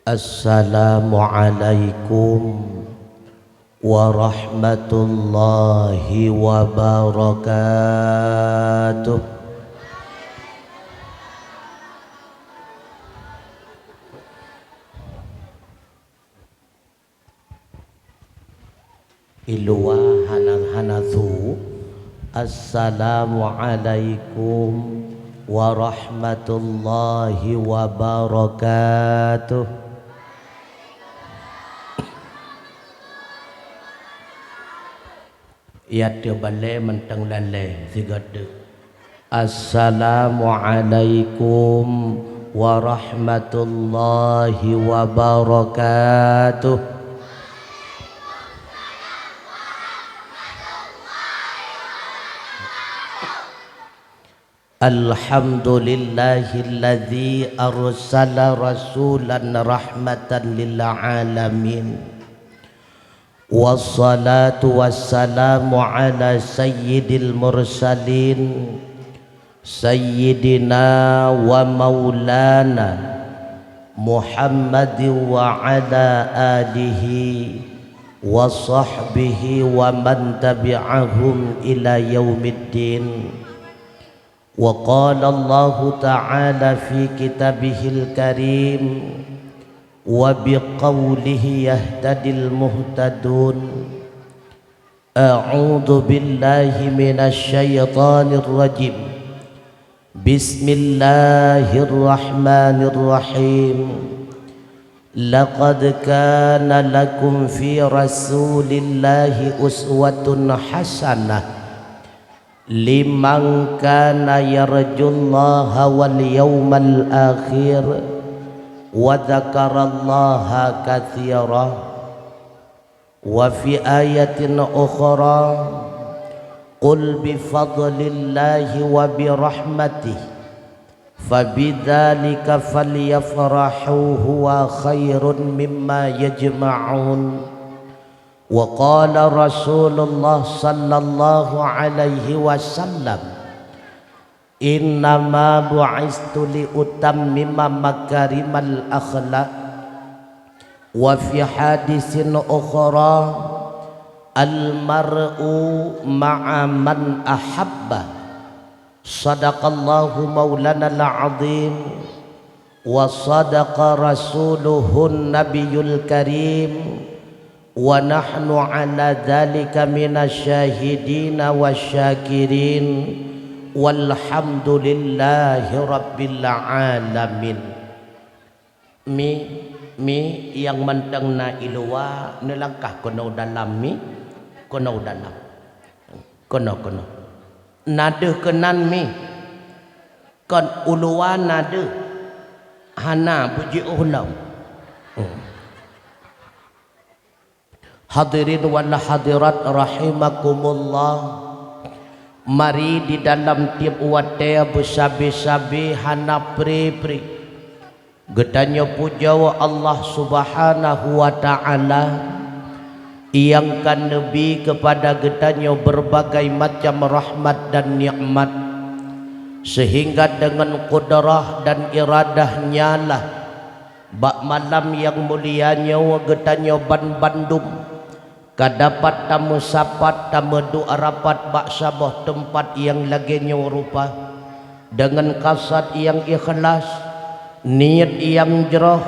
Assalamualaikum warahmatullahi wabarakatuh. Ilwa hanathu. Assalamualaikum warahmatullahi wabarakatuh. Ya dia balai mentang lalai sigada. Assalamualaikum warahmatullahi wabarakatuh. Alhamdulillahilladzi arsala rasulan rahmatan lil alamin. Wassalatu wassalamu ala sayyidil mursalin sayyidina wa maulana Muhammadin wa ala alihi wa sahbihi wa man tabi'ahum ila yaumiddin. Wa qala Allah ta'ala fi kitabihil karim wa biqawlihi yahtadil muhtadun. A'udzu billahi minasy syaithanir rajim. Bismillahirrahmanirrahim. Laqad kana lakum fi rasulillahi uswatun hasanah liman kana yarjullaha wal yawmal akhir wa dzakarallaha katsira. Wa fi ayatin ukhra qul bi fadlillahi wa bi rahmatihi fabidzalika falyafrahu huwa khairun mimma yajma'un. Wa qala Rasulullah sallallahu alaihi wasallam innama bu'istu li utammima makarimal akhlaq. Wa fi hadisin ukhra al mar'u ma'a man ahabba. Sadaqallahu maulana al-azim wa sadaqa rasuluhun nabiyul karim wa nahnu ala dzalika minasyahidina wasyakirin walhamdulillahi rabbil alamin. Mi yang mentang na ilwa nelangkah kono dalam mi kono dalam kono nade kenan mi kon ulwa nade hana puji ulam. Hadirin wal hadirat rahimakumullah. Mari di dalam tiap wate bersabi-sabi hana pri-pri gedanya puja wa Allah subhanahu wa ta'ala yang kan Nabi kepada gedanya berbagai macam rahmat dan nikmat, sehingga dengan kudrah dan iradahnya lah bak malam yang mulianya wa gedanya Bandung kadapat tamu sapat tamu doa rapat bak sabah tempat yang laginya rupa dengan kasat yang ikhlas, niat yang jerah,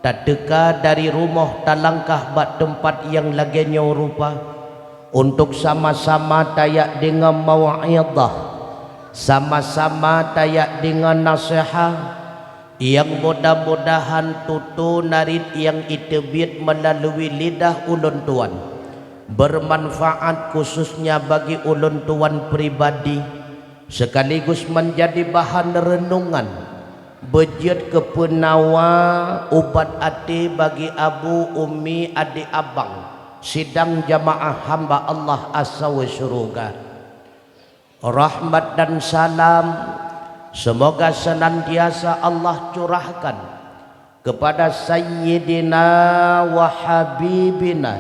tak deka dari rumah tak langkah bak tempat yang laginya rupa untuk sama-sama tayak dengan mau'izah, sama-sama tayak dengan nasihat yang mudah-mudahan tutu narid yang itebit melalui lidah ulun tuan bermanfaat khususnya bagi ulun tuan pribadi, sekaligus menjadi bahan renungan bejit kepenawa ubat ati bagi abu ummi adik abang sidang jamaah hamba Allah asa wa syuruga. Rahmat dan salam semoga senantiasa Allah curahkan kepada Sayyidina wa Habibina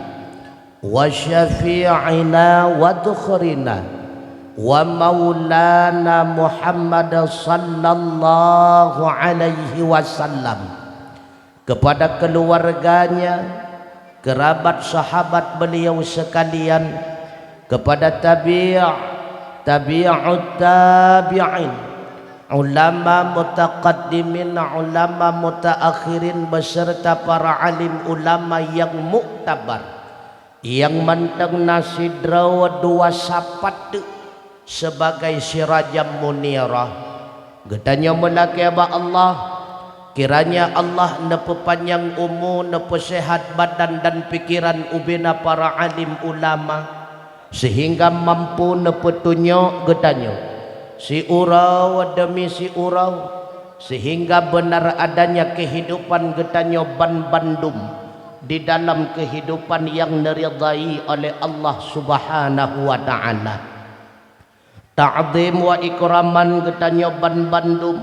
wa Syafi'ina wa Dukhrina wa Maulana Muhammad sallallahu alaihi wasallam kepada keluarganya, kerabat sahabat beliau sekalian, kepada tabi'ut tabi'in, ulama mutaqaddimin, ulama mutaakhirin beserta para alim ulama yang muktabar, yang manteng nasidraw dua sapat sebagai sirajam munirah. Gedanya melaki aba Allah, kiranya Allah nepepanjang umur, nepesehat badan dan pikiran ubina para alim ulama, sehingga mampu nepetunjuk gedanya si urau demi si urau, sehingga benar adanya kehidupan gedanya ban bandum di dalam kehidupan yang diridai oleh Allah Subhanahu wa ta'ala. Ta'zim wa ikraman gedanya ban bandum,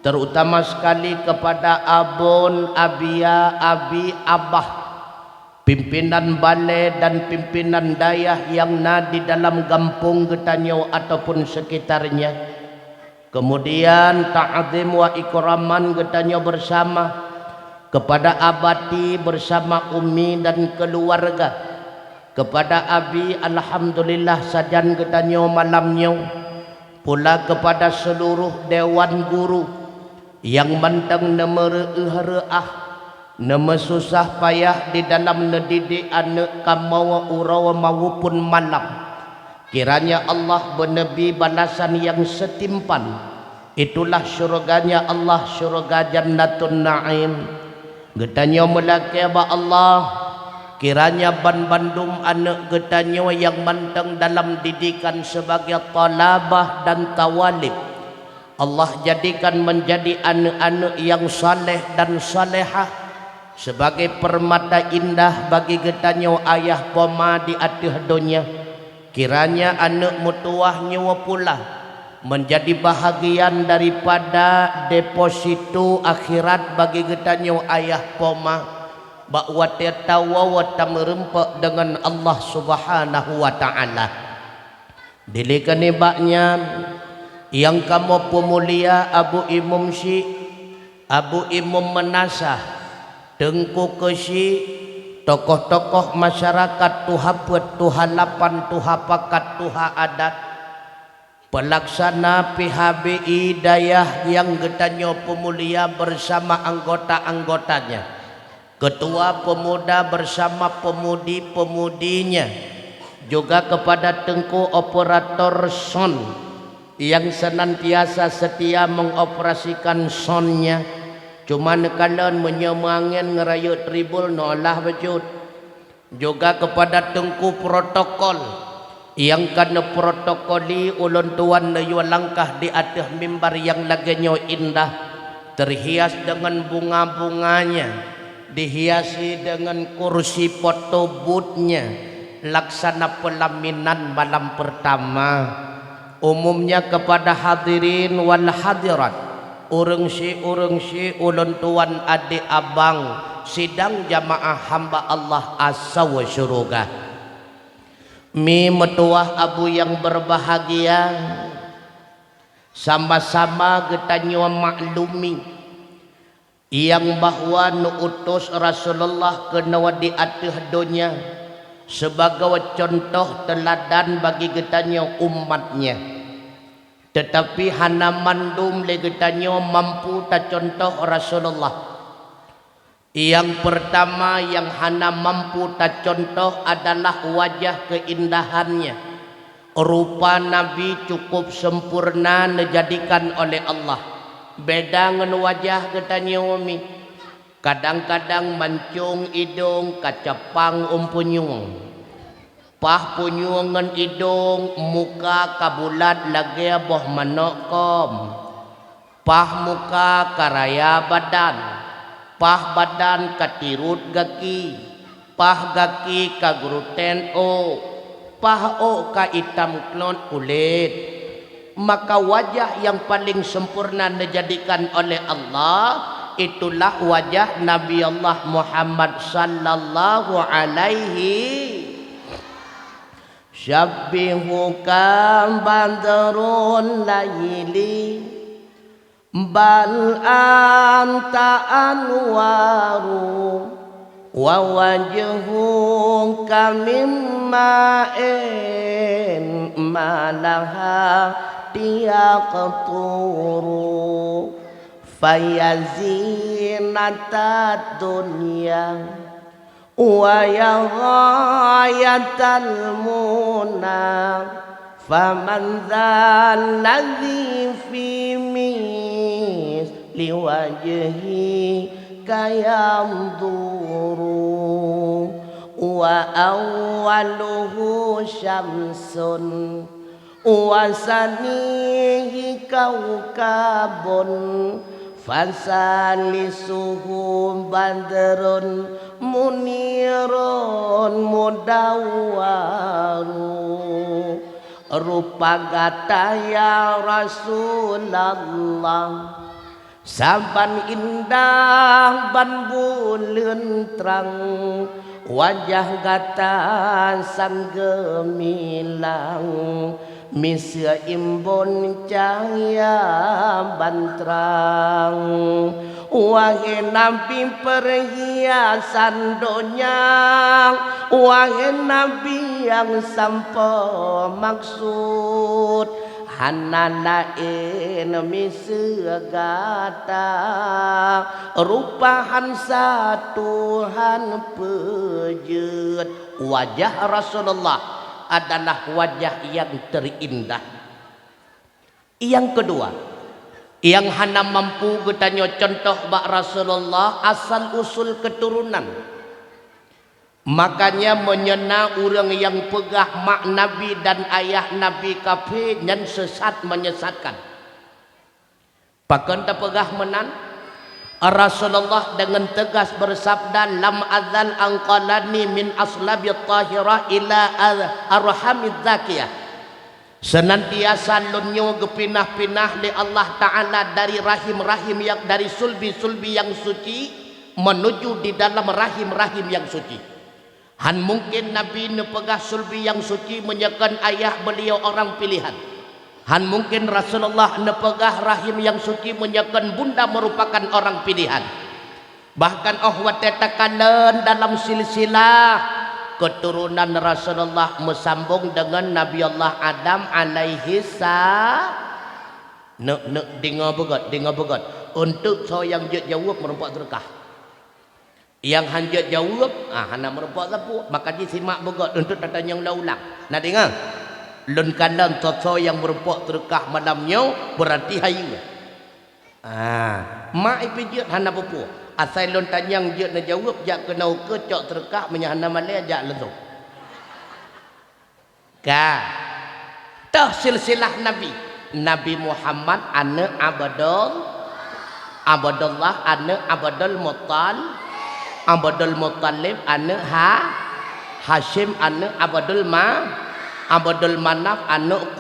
terutama sekali kepada abun, abia, abi, abah, pimpinan balai dan pimpinan dayah yang di dalam kampung Getanyo ataupun sekitarnya. Kemudian ta'zim wa ikraman Getanyo bersama kepada abati bersama umi dan keluarga. Kepada abi alhamdulillah sajan Getanyo malamnya, pula kepada seluruh dewan guru yang manteng nemereuh-reuah, susah payah di dalam mendidik anak kamau urau maupun malam. Kiranya Allah benebi balasan yang setimpan, itulah syurganya Allah, syurga jannatun na'im. Getanyo melaki Allah, kiranya ban bandum anak Getanyo yang manteng dalam didikan sebagai talabah dan tawalib, Allah jadikan menjadi anak-anak yang saleh dan salehah, sebagai permata indah bagi Getanyo ayah poma di atas dunia. Kiranya anak mutuahnya pula menjadi bahagian daripada deposito akhirat bagi Getanyo ayah poma, bahwa tertawa wa tamerempak dengan Allah Subhanahu wa ta'ala. Dilikan ibaknya yang kamu pemulia Abu Imam Syekh, Abu Imam Menasah, Tengku Kesi, tokoh-tokoh masyarakat tuha halapan tuha pakat tuha adat, pelaksana PHBI dayah yang Getanyo pemulia bersama anggota-anggotanya, ketua pemuda bersama pemudi-pemudinya, juga kepada Tengku operator son yang senantiasa setia mengoperasikan sonnya. Cuma kalian menyemangin ngerayut tribul nolah bejut. Juga kepada Tengku protokol yang kena protokoli ulun tuan layu langkah di atas mimbar yang laginya indah, terhias dengan bunga-bunganya, dihiasi dengan kursi foto boothnya, laksana pelaminan malam pertama. Umumnya kepada hadirin wal hadirat, urang si ulun tuan adik abang sidang jamaah hamba Allah asa wa syuruga. Mi metuah abu yang berbahagia, sama-sama Getanyo maklumi yang bahwa nuutus Rasulullah kena di atas dunia sebagai contoh teladan bagi Getanyo umatnya. Tetapi hana mandum le Getanyo mampu ta contoh Rasulullah. Yang pertama yang hana mampu ta contoh adalah wajah keindahannya. Rupa Nabi cukup sempurna dijadikan oleh Allah. Beda dengan wajah Getanyo umi, kadang-kadang mancung hidung kacepang umpunyung, pah punyungan hidung muka kabulat lagi boh manokom, pah muka karaya badan, pah badan katirut gaki, pah gaki kagruten o, pah o ka hitam klon kulit. Maka wajah yang paling sempurna dijadikan oleh Allah, itulah wajah Nabi Allah Muhammad sallallahu alaihi. Syabbihu kam badrul laili bal anta anwaru wa wajhuka mimma'in malaha tiyaqturu fayazinata dunya wa ya ghayatal muna faman dzal ladzi fi misli wajhi kayamduru wa awwaluhu syamsun wa sanihi kaukabun fasalisuhu badrun munirun mudawwaru rupa gata ya Rasulullah saban indah ban buleun terang wajah gata sang gemilang misya imbon cahaya bantrang wahai nabi perhiasan dunia wahai nabi yang sampai maksud hana lain misya gata rupahan satuhan pejut wajah Rasulullah adalah wajah yang terindah. Yang kedua, yang hana mampu getanyo contoh bak Rasulullah asal usul keturunan. Makanya menyena orang yang pegah mak Nabi dan ayah Nabi kafir dan sesat menyesatkan. Pakan tak pegah menan Rasulullah dengan tegas bersabda lam azal anqalani min aslabi tahirah ila arhamid zakiyah senantiasa lunyo gepinah-pinah li Allah Ta'ala dari rahim-rahim yang dari sulbi-sulbi yang suci menuju di dalam rahim-rahim yang suci. Han mungkin Nabi nepegah sulbi yang suci menyekan ayah beliau orang pilihan. Han mungkin Rasulullah nepegah rahim yang suci menyekan bunda merupakan orang pilihan. Bahkan watetakan dalam silsilah keturunan Rasulullah mesambung dengan Nabi Allah Adam alaihi salam. Dengar begot. Untuk yang jawab merempak terkah. Yang hanjat jawab, hana merempak sapu. Maka disimak begot untuk tanya ulang. Nah dengar. Lun kanan toto yang berpok terkah malamnya berarti hayu. Mak ipijut hana pupu. Asal lun tanyang je na jawab jak kena ke cok terkah menyahana malaya jak lezup. Ka. Tah silsilah Nabi. Nabi Muhammad ana Abdullah ana Abdul Muttalib ana Hashim ana Abdul Manaf anak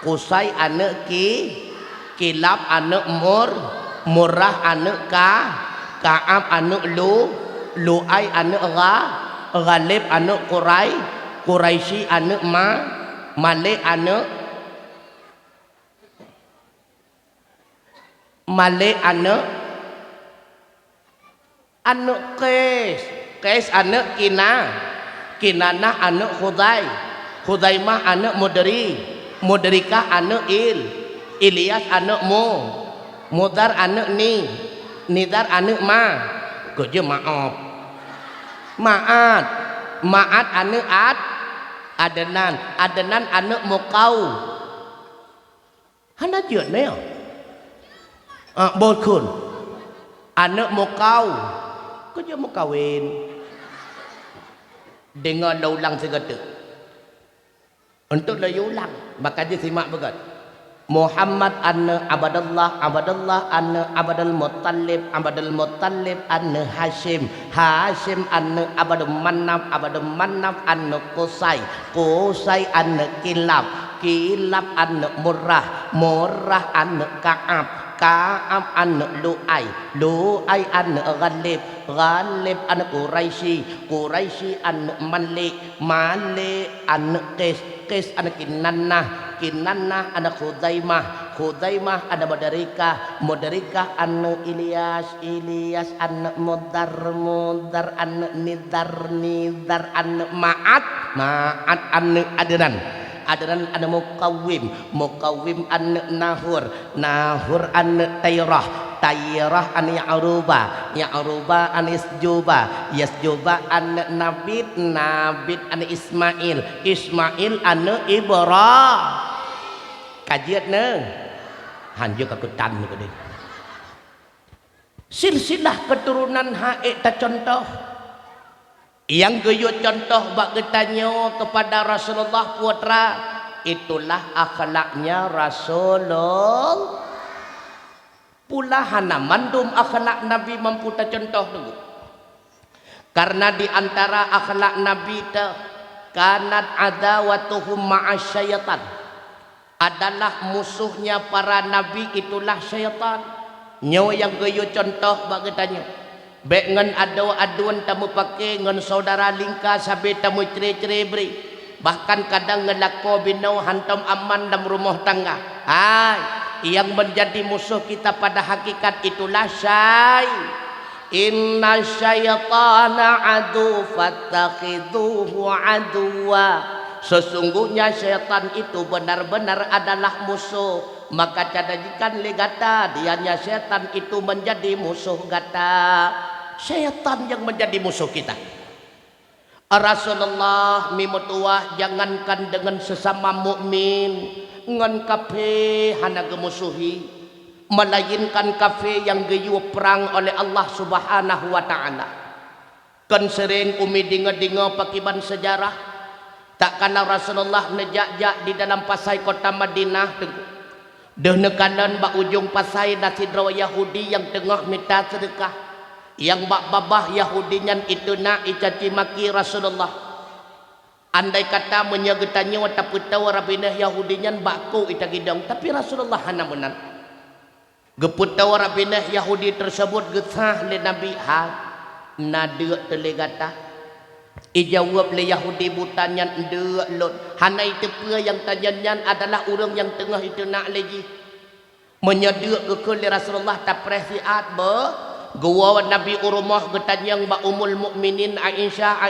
Kusai anak Kilab anak Murrah anak Ka'ab anak Lu'ay anak Ghalib anak Quraisy anak Malik anak Qais anak Kinanah anak Khuzaimah anak Mudrikah anak Ilyas anak Mudar anak Nidar anak kerja Ma'at anak Adnan anak Muqaw hana jut ne Bokun anak Muqaw kerja Mukawin dengar ulang segala untuk ulang maka dia simak begat Muhammad anna Abdullah anna Abdul Muttalib anna Hashim anna Abdul Manaf anna Qusay anna Kilab anna Murrah anna Ka'ab anna Lu'ay anna Ghalib anna Quraisy anna Malik anna Qais anna Kinanah Kinana anak Khuzaimah anak Mudarikah anak Ilyas anak Mudar anak Nidar anak Ma'at anak Adnan anak Mukawim anak Nahur anak Tayrah anak Ya'ruba anak Yasjuba anak Nabid anak Ismail anak Ibrahim kajian neng hanjuk aku tan gede silsilah keturunan hae ta contoh yang geyo contoh bak getanyo kepada Rasulullah putra itulah akhlaknya Rasulullah pula hana mandum akhlak Nabi mampu ta contoh dulu karena di antara akhlak Nabi ta kanat adawatuhum ma'asyaitan adalah musuhnya para nabi itulah syaitan nyawa yang geyo contoh bak getanyo baik ngan aduan tamu pakai ngan saudara lingka sabe tamu ceri beri bahkan kadang ngelako binau hantam aman dalam rumah tangga yang menjadi musuh kita pada hakikat itulah inna syaitana adu fattakhidhuhu aduwa sesungguhnya syaitan itu benar-benar adalah musuh maka cadajikan legata dianya syaitan itu menjadi musuh gata syaitan yang menjadi musuh kita. Rasulullah mimutuah jangankan dengan sesama mukmin ngan kafe hana gemusuhi melainkan kafe yang geyu perang oleh Allah Subhanahu wa taala. Kan sering umi dinga-dinga pakiban sejarah tak kana Rasulullah nejak-jak di dalam pasai kota Madinah deh nekanan bak ujung pasai nasidro Yahudi yang tengah minta sedekah yang bak babah Yahudinya itu nak icaci maki Rasulullah andai kata menyegetanya tapi tahu rabinah Yahudinya bakku ita gidang tapi Rasulullah hana menang geput tahu rabinah Yahudi tersebut gesah le Nabi nade telegata ijawab le Yahudi butannya ndek lot hana itu pula yang tanyanyan adalah orang yang tengah itu nak lagi menyedek ke Rasulullah tak presiat gua Nabi urumah getanyang ba umul mukminin Aisyah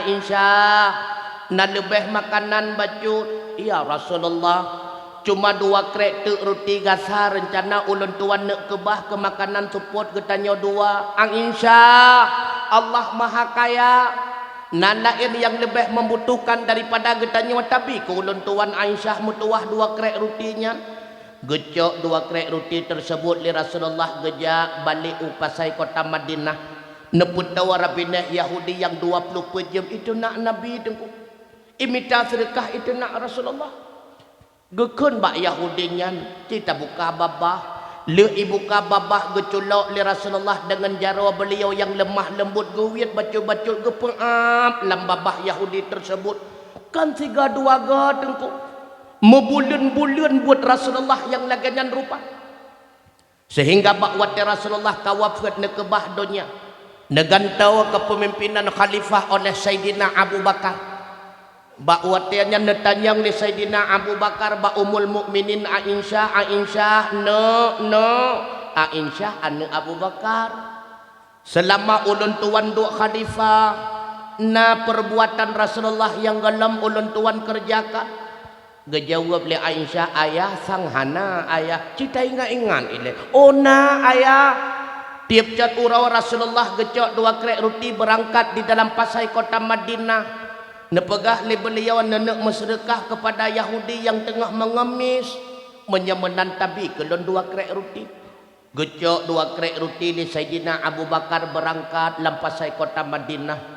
na lebih makanan baju ya Rasulullah cuma 2 krek tek roti gasar rencana ulun tuan nak kebah ke makanan support getanyo 2 Aisyah Allah maha kaya nan lain yang lebih membutuhkan daripada getanyo tapi ke ulun tuan Aisyah mutuah 2 krek rotinya gecok 2 krek roti tersebut li Rasulullah gejak balik upasai kota Madinah neput tawarabinah Yahudi yang 20 jam itu nak Nabi tengku imita sedekah itu nak Rasulullah gekun bak Yahudinya kita buka babah le ibuka babah geculok li Rasulullah dengan jara beliau yang lemah lembut guwit bacul-bacul gepeap lam babah Yahudi tersebut kan 3 2 ga tengku membulun-bulun buat Rasulullah yang laganyan rupa sehingga bakwat Rasulullah kawafat ne kebah dunia negantau kepemimpinan khalifah oleh Sayyidina Abu Bakar bakwatnya netanyang li Sayyidina Abu Bakar ba umul mukminin Aisyah Aisyah anu Abu Bakar selama ulun tuan duk khalifah na perbuatan Rasulullah yang galam ulun tuan kerjakan gejawab le Aisyah ayah sang hana ayah cita ingat ile ona ayah tiap cat urau Rasulullah gecok 2 krek roti berangkat di dalam pasai kota Madinah nepegah le beliau nenek bersedekah kepada Yahudi yang tengah mengemis menyemenan tabi kelon 2 krek roti gecok 2 krek roti di Sayyidina Abu Bakar berangkat dalam pasai kota Madinah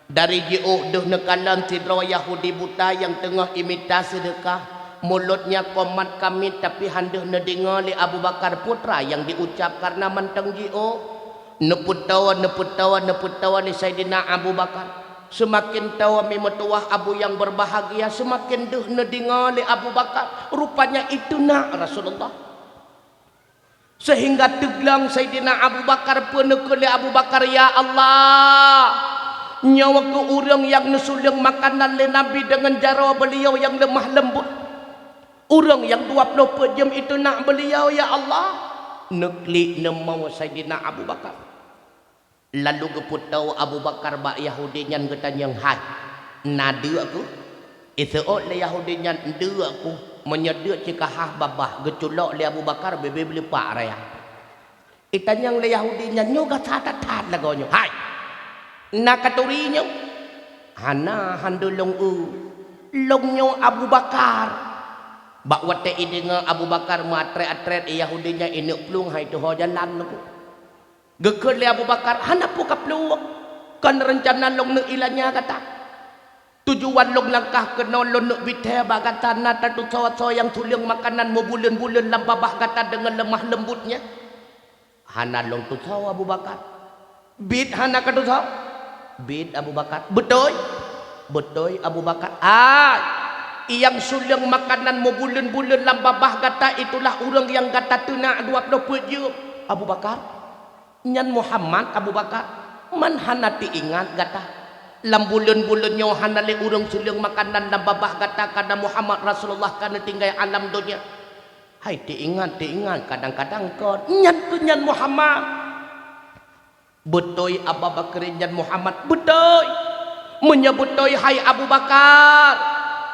dari jauh deh nekalan sidra Yahudi buta yang tengah imitasi sedekah mulutnya komat kami tapi handuh nedengar li Abu Bakar putra yang diucap karena manteng jauh neput tawa li Sayyidina Abu Bakar semakin tawa memetuah Abu yang berbahagia semakin deh nedengar li Abu Bakar rupanya itu nak Rasulullah sehingga teglang Sayyidina Abu Bakar penekul li Abu Bakar ya Allah nyawa ke orang yang nusulang makanan le Nabi dengan jara beliau yang lemah lembut Orang yang 24 jam itu nak beliau ya Allah. Neklik nama Sayyidina Abu Bakar. Lalu geput tahu Abu Bakar bak Yahudi nyan getanyang hai. Nadu aku. Isuot le Yahudi nyan ndu aku. Menyedek cikahah babah geculok le Abu Bakar bebe beli pak raya. Itanyang le Yahudi nyan nyoga tatat lagonyo. Hai. Nakaturinya. Hana handulong longnyo Abu Bakar. Bak wate idinga Abu Bakar matre-atret Yahudinya ini plung hai tu ho jalan aku. Gekut le Abu Bakar hana puka plung. Kan rencana long ne ilanya kata. Tujuan long langkah ke nolon ne bithe bagata nata tu sawa yang tuliang makanan mo bulan-bulan lambabah kata dengan lemah lembutnya. Hana long tu sawa Abu Bakar. Bid hana ka tu sawa. Bid Abu Bakar. Betul Abu Bakar. Yang sulang makanan mo bulan-bulan lambabah kata itulah orang yang kata tuna 20 jam. Abu Bakar. Nyan Muhammad Abu Bakar. Man hanati ingat kata. Lam bulan-bulan nyo hanali urang sulang makanan lambabah kata kada Muhammad Rasulullah kana tinggal alam dunia. Hai diingat kadang-kadang kau nyan Muhammad. Betul Abu Bakar dan Muhammad betul menyebutoi hai Abu Bakar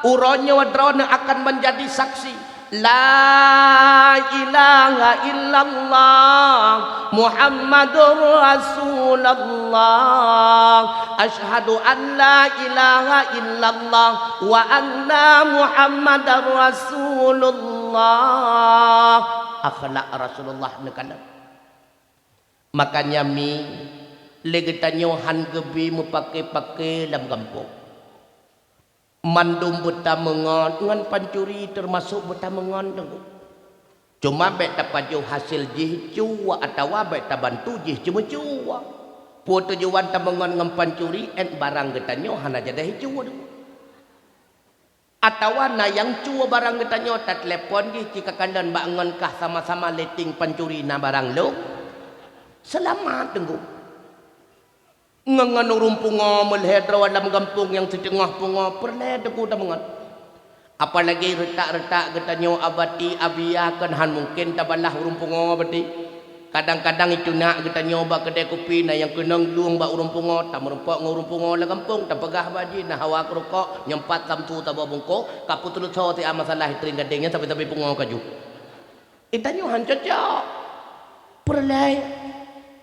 uronnya wadrona akan menjadi saksi la ilaha illallah Muhammadur Rasulullah asyhadu an la ilaha illallah wa anna Muhammadar Rasulullah. Akhlak Rasulullah nekana. Makanya mi legetanyo han gebi mu pakai dalam kampung. Mandum buta mengon ngan pancuri termasuk buta mengon dengku. Cuma bet tapaju hasil jih cuwa atau bet tabantu jih cuma cuwa. Pu tujuan ta mengon ngan pancuri en barang getanyo han aja dah cuwa dengku. Atau na yang cuwa barang getanyo ta telepon jih jika kandan bak ngon kah sama-sama letting pancuri na barang lo. Selamat tunggu. Ngangan rumpungo melhedra dalam kampung yang setengah pungo perle deku tamangan. Apalagi retak-retak getanyo abati abiakan han mungkin tabalah rumpungo abati. Kadang-kadang itu nak getanyo ba kedai kopi na yang kenang luang ba rumpungo tam rumpok ngurumpungo la kampung tam pegah baji na hawa rokok nyempat samtu tabo bungko kaputul so ti masalah tring gadengnya tapi pungo kaju. Itanyo han cocok. Perle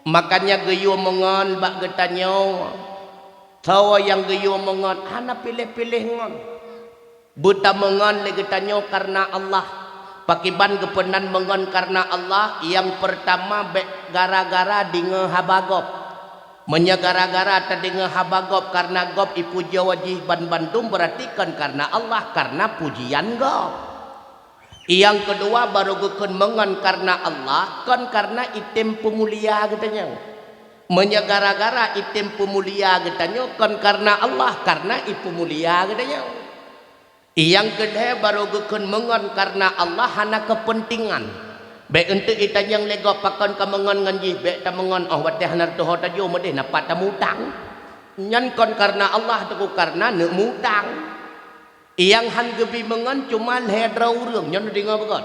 makanya geyo mengon bak getanyo tawa yang geyo mengon hana pilih-pilih ngon buta mengon le getanyo karena Allah pakiban gepenan mengon karena Allah yang pertama gara-gara dinge habagop menya gara-gara tadinge habagop karena gop ipuja wajih ban bandung berarti kan karena Allah karena pujian gop. Yang kedua baru gukun mengon karena Allah kan karena item pemulia katanya. Menya gara-gara item pemulia katanya kan karena Allah karena ipu mulia katanya. Yang kedua baru gukun mengon karena Allah hana kepentingan. Baik untuk ita yang lego pakon ka mengon nganji baik ta mengon oh wateh hanar tu hota jo modeh napat ta mutang. Nyan kon karena Allah tu karena ne mutang. Yang han gebi mengan cuma hedra urang nyon dengar begot.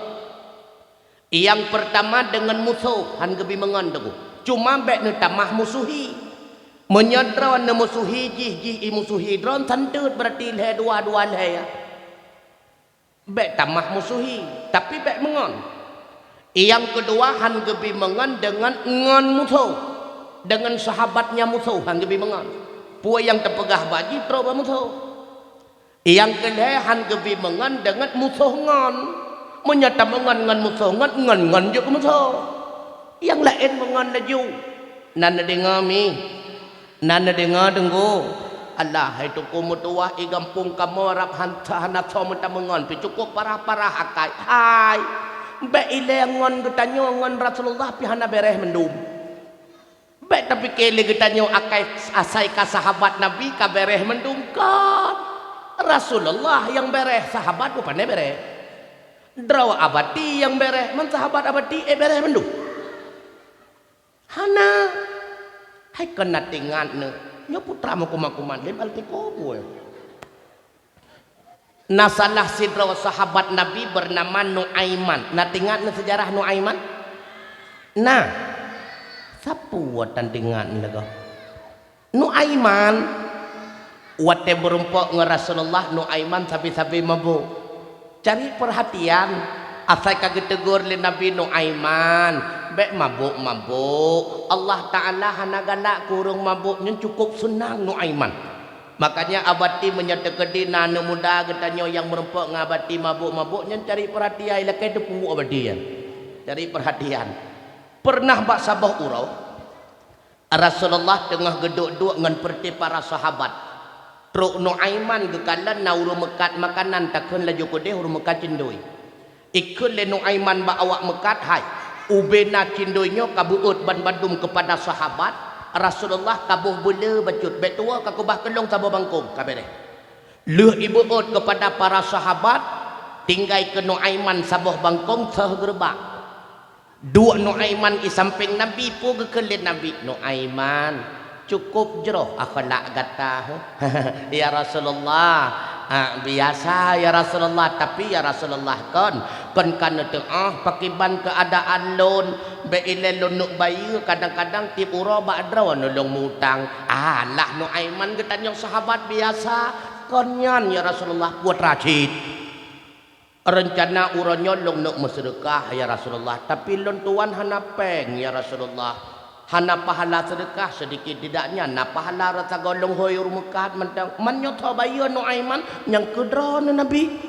Yang pertama dengan musuh han gebi mengan tu. Cuma bek ne tamah musuhi. Menyadra ne musuhi jih musuhi dron santut berarti le dua-dua le ya. Bek tamah musuhi tapi bek mengan. Yang kedua han gebi mengan dengan ngon musuh. Dengan sahabatnya musuh han gebi mengan. Puai yang terpegah baji terobah musuh. Yang kedua han gebi mengan dengan musuh ngon menyata mengan ngan musuh ngon juga musuh yang lain mengan laju nana dengar mi nana dengar tunggu Allah itu kumutuah i gampung kamu rap hana someta mengan pi cukup parah-parah akai hai be ile ngon getanyo ngon Rasulullah pi hana bereh mendum be tapi kele getanyo akai asai ka sahabat Nabi ka bereh mendum kan Rasulullah yang bereh sahabat bukan bereh draw abadi yang bereh man sahabat abadi bereh mendu hana hai kena tingan ne nyo putra mo kumakuman le balti ko boy Nah salah sidra sahabat Nabi bernama Nuaiman. Nah ingat sejarah Nuaiman? Nah siapa watan dengar ni lagu Nuaiman wate berumpuk dengan Rasulullah. Nuaiman sabi-sabi mabuk cari perhatian asal kagak tegur le Nabi Nuaiman bek mabuk Allah Ta'ala hana galak kurung mabuknya cukup senang Nuaiman. Makanya abati menyatakan di nana muda katanya yang merempok ngabati mabuk-mabuknya cari perhatian ilakai tu punggu abadi cari perhatian. Pernah bak sabah urau Rasulullah tengah geduk-duk dengan perti para sahabat. Truk Nuaiman gekalan na uru mekat makanan takkan laju kodeh uru mekat cindoi. Ikut le Nuaiman bak awak mekat hai. Ubena cindoinya kabuut ban badum kepada sahabat. Rasulullah kabuh bela bacut betua kakubah kelong sabah bangkong kabere. Leuh ibu ut kepada para sahabat tinggai ke Nuaiman sabah bangkong sah gerbak. Dua Nuaiman di samping Nabi pun gekelin Nabi. Nuaiman cukup jeroh akhlak gata ya Rasulullah. Biasa ya Rasulullah tapi ya Rasulullah kan kana tengah pakiban keadaan lon beile lonuk bayi kadang-kadang tip ura badra nolong mutang lah Nuaiman getanyong sahabat biasa konyan ya Rasulullah buat rajin rencana uronyo long nuk bersedekah ya Rasulullah tapi lon tuan hana peng ya Rasulullah hana pahala sedekah sedikit tidaknya na pahala rasa golong hoyur mekat mentang manyoto bayo Nuaiman yang kedron Nabi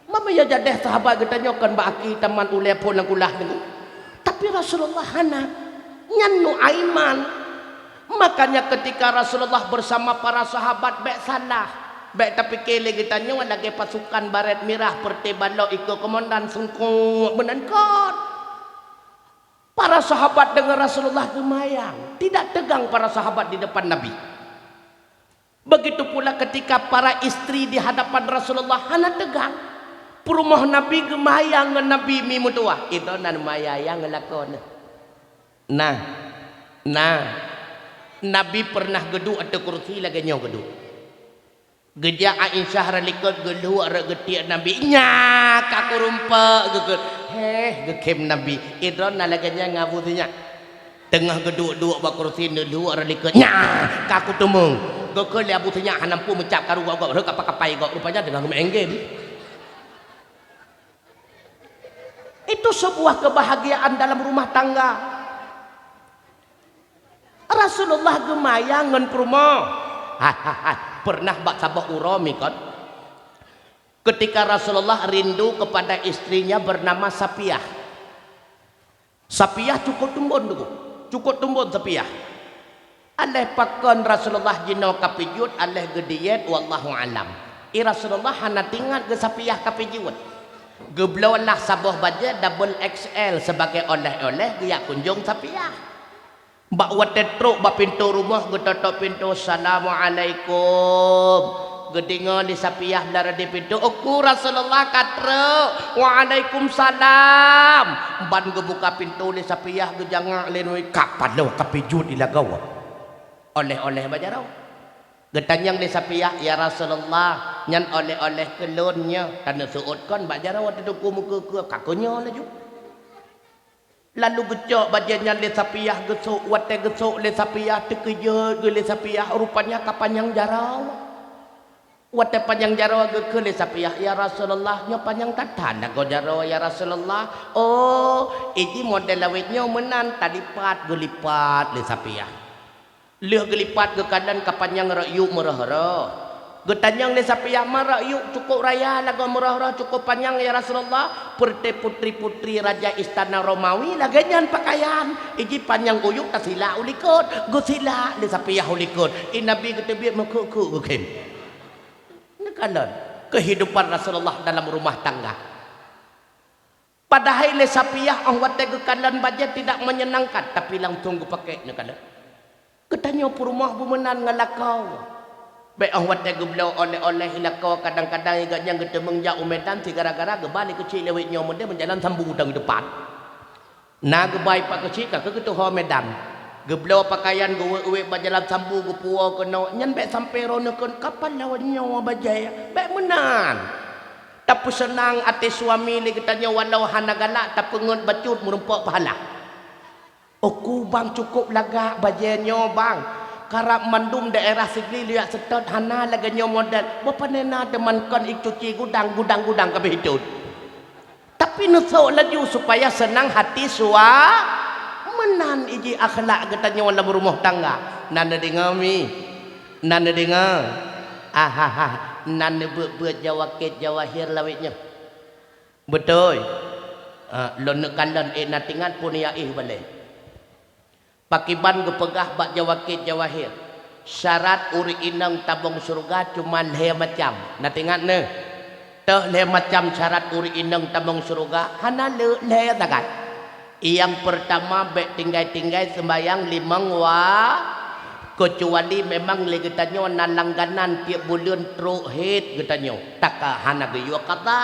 mama ya jadeh sahabat katanya kan baki taman ule pun lagulah ni tapi Rasulullah hana nyan Nuaiman. Makanya ketika Rasulullah bersama para sahabat bek salah bek tapi kele katanya lagi pasukan baret mirah pertebalo ikut komandan sungkung menankot. Para sahabat dengan Rasulullah gemayang. Tidak tegang para sahabat di depan Nabi. Begitu pula ketika para istri di hadapan Rasulullah hana tegang. Perumah Nabi gemayang dengan Nabi mimutua. Itu nan mayayang ngelakon. Nah. Nabi pernah geduk atau kursi lagi nyong geduk. Gejak Aisyah ralikot gelu ara getik Nabi nya kaku rumpa geget gekem Nabi idron nalaganya ngabusinya tengah geduk-duk bak kursi dulu ara likot nya kaku tumung gekel abusinya hanampu mencap karu gok rek apa-kapai gok rupanya dengan menggem. Itu sebuah kebahagiaan dalam rumah tangga. Rasulullah gemayang ngan prumah pernah bak sabah urami kan ketika Rasulullah rindu kepada istrinya bernama Safiyah. Safiyah cukup tumbun Safiyah aleh pakon Rasulullah jino kapijut aleh gediyet wallahu alam Rasulullah hana tinggal ke Safiyah kapijut geblolah sabah baja double XL sebagai oleh-oleh dia kunjung Safiyah. Bak watetruk bak pintu rumah getotok pintu assalamualaikum gedinga di Safiyah belara di pintu aku Rasulullah katre waalaikumsalam ban gebuka pintu di Safiyah gejangak lenui kapan lo kapijut ilagaw oleh-oleh bajarau getanyang di Safiyah ya Rasulullah nyan oleh-oleh kelunnya tanda suut kon bajarau waktu duku muka ke kakunya laju. Lalu gecok bagiannya le Safiyah gesok wate gesok le Safiyah tekeje ge le Safiyah rupanya kapanjang jarau wate panjang jarau ge ke le Safiyah ya Rasulullah nya panjang tatan go jarau ya Rasulullah oh ini model lawitnya menan tadi pat gelipat le Safiyah leuh gelipat ge kadan kapanjang rayu merah-merah getanyang le Safiyah marah yuk cukup raya lagu murah-murah cukup panjang ya Rasulullah perte putri-putri raja istana Romawi laganyan pakaian iji panjang uyuk tasila ulikut gusila le Safiyah ulikut Nabi ketebia mekuku gukem nekalan kehidupan Rasulullah dalam rumah tangga. Padahal le Safiyah awat tegekalan baja tidak menyenangkan tapi langsung pakai nekalan ketanya rumah bumenan ngalakau baik awat dia geblau oleh-oleh hilakau kadang-kadang igaknya getemeng jauh medan si gara-gara gebalik kecil lewat nyawa dia menjalan sambung udang depan nah gebai pak kecil ke ketuh medan geblau pakaian gue berjalan sambung gue puau kena nyan baik sampai rono kon kapan lawan nyawa bajaya baik menan tapi senang ati suami li katanya walau hanagala tapi ngut bacut merempok pahala. Oku bang cukup laga bajenyo bang. Karap mandum daerah sigli lihat setot hana laganyo modal. Bapa nena teman kon cuci gudang kabeh itu. Tapi nusuk laju supaya senang hati menan iji akhlak katanya wala berumah tangga. Nana dengar mi. Nana dengar. Nana buat jawakit jawahir lawitnya. Betul. Lo nekalan natingan pun ya balik. Pakiban gepegah bak jawakit jawahir. Syarat uri inang tabung surga cuman le macam. Natingan ne. Teh le macam syarat uri inang tabung surga. Hana le takat. Yang pertama bek tinggai-tinggai sembayang 5 kecuali memang le getanyo nalangganan tiap bulan truk hit getanyo. Taka hana geyo kata.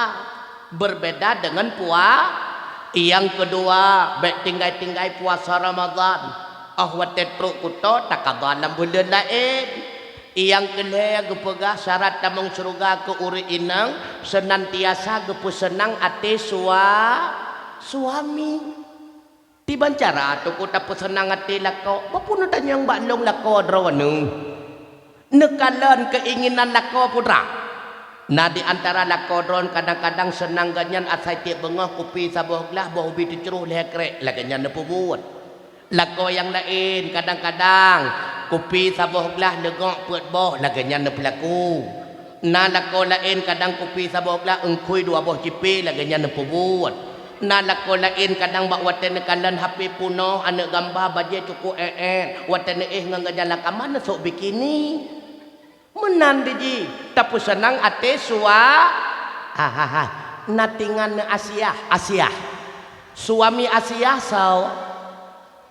Berbeda dengan yang kedua bek tinggai-tinggai puasa Ramadan. Ahwat truk kuto taka dalam bulan lain. Yang kedua gepegah syarat tamang surga ke uri inang senantiasa gepu senang ate suami. Tiban cara tu ku tapu senang ate lako. Bapun tanya yang baklong lako drawanu. Nekalan keinginan lako putra. Nah di antara lako dron kadang-kadang senang ganyan asai tiap bengah kopi sabuh gelah bau ubi diceruh lekrek laganyan nepu buat. Lako yang lain kadang-kadang kopi sabuh gelah legok puat boh laganyan nepu laku. Nah lako lain kadang kopi sabuh gelah engkui 2 boh cipi laganyan nepu buat. Nah lako lain kadang bak watan nekalan HP punoh anak gambar baje cukup watan nganggajalan kamana sok bikini. Menan diji tapi senang ate natingan Asia suami Asia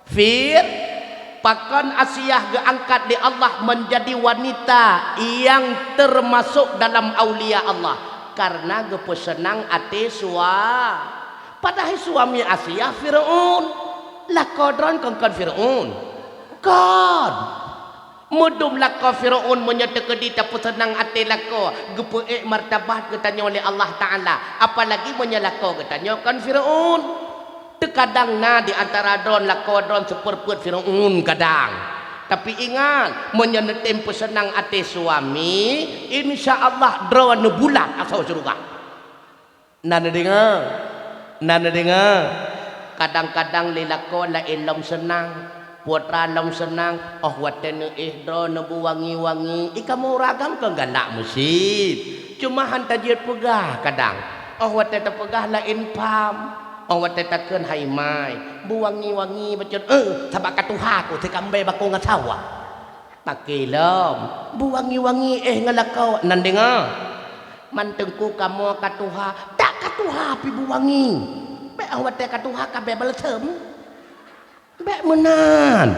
Fir pakan Asia geangkat di Allah menjadi wanita yang termasuk dalam aulia Allah karena gepesenang ate padahal suami Asia Fir'aun lakodron kongkon Fir'aun God mudum lako Fir'aun menyatakan di tapi senang hati lako gepuik martabat katanya oleh Allah Ta'ala apalagi menyalako katanya kan Fir'aun terkadang di antara dron lako dron seperput Fir'aun kadang tapi ingat menyenetim pesenang hati suami insya Allah dron bulan asal surga nana dengar kadang-kadang lelako la ilom senang putra lam senang watan dro nebu wangi-wangi ikamu ragam ke galak musib cuma hantajir pegah kadang watan terpegah lain pam watan takkan haimai bu wangi-wangi bacot sabak katuhaku sekambe bako ngatawa pakilam bu wangi-wangi ngalakau nan dengar mantengku kamu katuha tak katuha pi bu wangi be watan katuha kabe balesem Bek menan.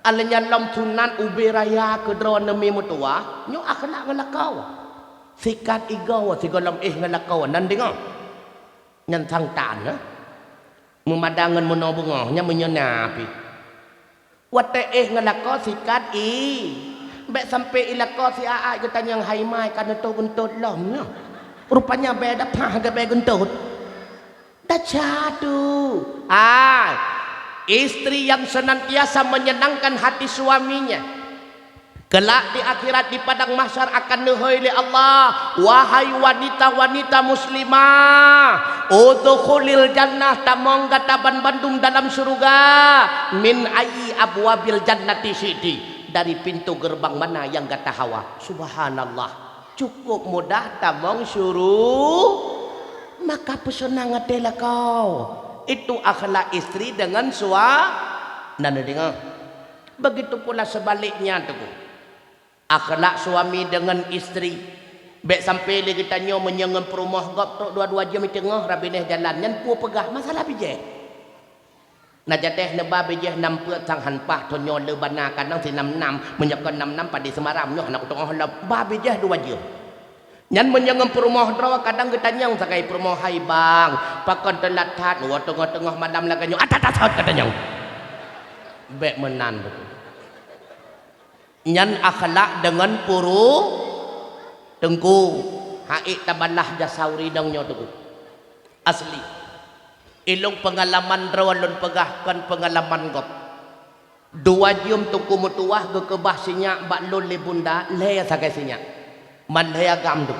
Alanya lam sunan ubi raya ke drone nemi mutua, nyo akhlak ngalakau. Sikat igau sigolam ngalakau nan dengar. Nyan sang tan memadangan menobongah nya menyenapi. Wate ngalakau sikat Bek sampai ilakau si aa kita yang haimai kana to gentut lam nya. Rupanya beda pah ga be gentut. Dah jatuh. Istri yang senantiasa menyenangkan hati suaminya kelak di akhirat di padang mahsyar akan nuhai Allah wahai wanita-wanita muslimah udkhulil jannah tamong gataban bandung dalam surga min ayyi abwabil jannati sidi dari pintu gerbang mana yang gata hawa subhanallah cukup mudah tamong suruh maka pesenang adalah kau itu akhlak istri dengan nana dengar begitu pula sebaliknya tu akhlak suami dengan istri bek sampai lagi tanya menyengem perumah gap tok 2 jam di tengah rabineh jalan nyan pu pegah masalah bijeh na jateh neba bijeh 6 peut sang hanpah tonyo le bana kadang si 66 menyapkan 66 pada Semaram nyo anak tengah la ba bijeh 2 jam nyan menyengem perumah draw kadang getanyang sakai perumah hai bang pakon telat tat tengah-tengah malam laganyo atat katanya bek menan nyan akhlak dengan puru tengku haik tabalah jasauri dangnya tu asli ilung pengalaman rawalun pegahkan pengalaman gop dua jam tuku mutuah ke kebah sinyak baklun li bunda leya sakai sinyak man leya gam tu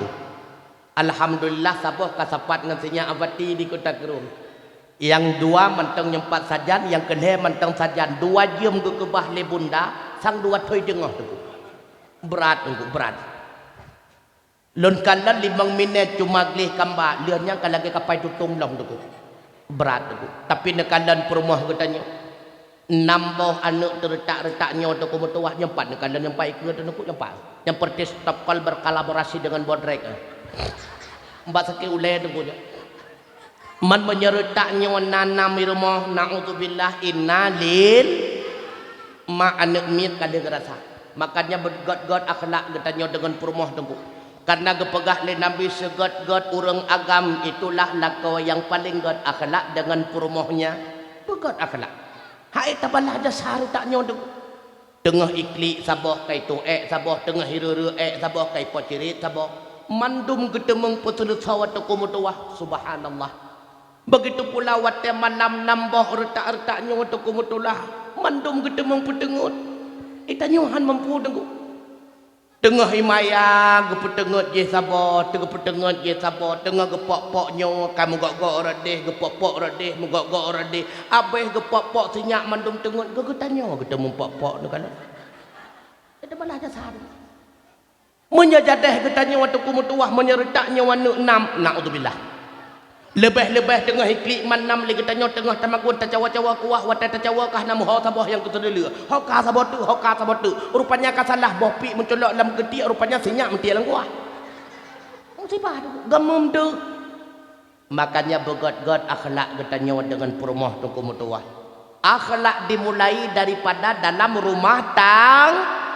alhamdulillah sabuh kasapat ngan sinyak abati di kota Gerung yang dua mentang nyempat sajan yang kedua mentang sajan dua jam ke kebah li bunda sang dua toy jengah tu berat untuk berat lun kalan 5 minit cuma glih kamba liannya kalau lagi kapai tutung long tu berat tu tapi nekalan perumah katanya nambah anak terletak-letaknya tu kemutuah nyempat nekalan nyempat ikut tu nyempat yang pertis tapkal berkolaborasi dengan bodrek mbak sakit ulai tu punya man menyertaknya nanam di rumah na'udzubillah innalil ma anak mit kada ngerasa makanya bergot-got akhlak katanya dengan perumah tu karena gepegah le Nabi segot-got urang agam itulah lakau yang paling god akhlak dengan perumahnya begot akhlak hai tabalah dasar taknya tengah ikli sabah kai tu sabah tengah hiru sabah kai pocirit sabah mandum getemeng petelut sawat kumutuah subhanallah begitu pula wate malam nambah retak-retaknya wate kumutulah mandum getemeng petengut itanyuhan mampu dengku tengah himaya gepetengut je sabah tengah petengut je sabah tengah gepok-poknya kamu gok-gok radih gepok-pok radih megok-gok radih abeh gepok-pok sinyak mandum tengut gegetanya ketemu pok-pok tu kan ada balah jasar menyajadah getanya waktu kumutuah menyeretaknya wanu 6 naudzubillah lebih-lebih tengah hiklik manam lagi tanya tengah tamagun tacawa-cawa kuah wata tacawa kah namu hau sabah yang keterdela hau kah sabah tu rupanya kasalah bopi mencolok dalam getik rupanya sinyak menti dalam kuah musibah tu gemum tu makanya begot-got akhlak getanya dengan perumah tu kumutuah akhlak dimulai daripada dalam rumah tang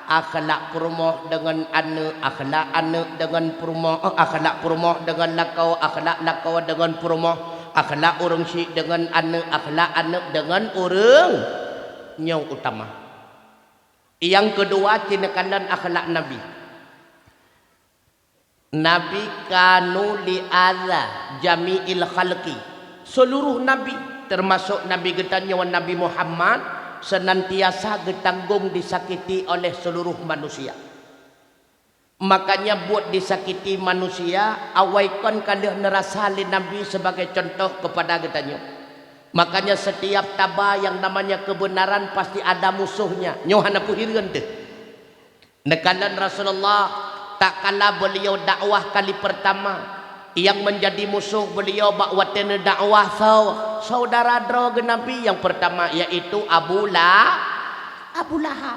akhlak perumah dengan anak akhlak anak dengan perumah akhlak perumah dengan lakau akhlak lakau dengan perumah akhlak orang syik dengan anak akhlak anak dengan orang yang utama yang kedua tindakan akhlak Nabi Nabi kanu li'adha jami'il khalqi seluruh Nabi termasuk Nabi getanya Nabi Muhammad senantiasa getanggung disakiti oleh seluruh manusia makanya buat disakiti manusia awaikan kalih nerasa Nabi sebagai contoh kepada getanya makanya setiap tabah yang namanya kebenaran pasti ada musuhnya nyohana puhirian deh nekalan Rasulullah tak kala beliau dakwah kali pertama yang menjadi musuh beliau bakwatan dakwah saudara droga Nabi yang pertama yaitu Abu Lahab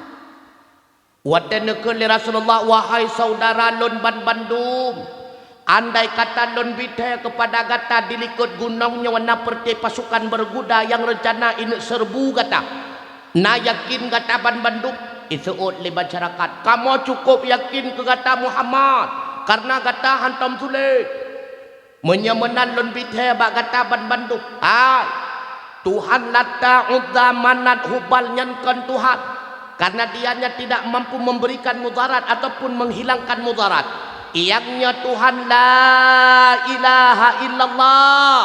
watan ke Rasulullah wahai saudara lon bandum andai kata lon bidai kepada gata dilikut gunungnya warna perti pasukan berguda yang rencana ini serbu gata na yakin gata bandum itu oleh masyarakat kamu cukup yakin ke gata Muhammad karena gata hantam sulit menyemenan lon bidai bak gata bandum Tuhan Lata Uzza Manat Hubal nyankan Tuhan karena dianya tidak mampu memberikan mudarat ataupun menghilangkan mudarat iangnya Tuhan la ilaha illallah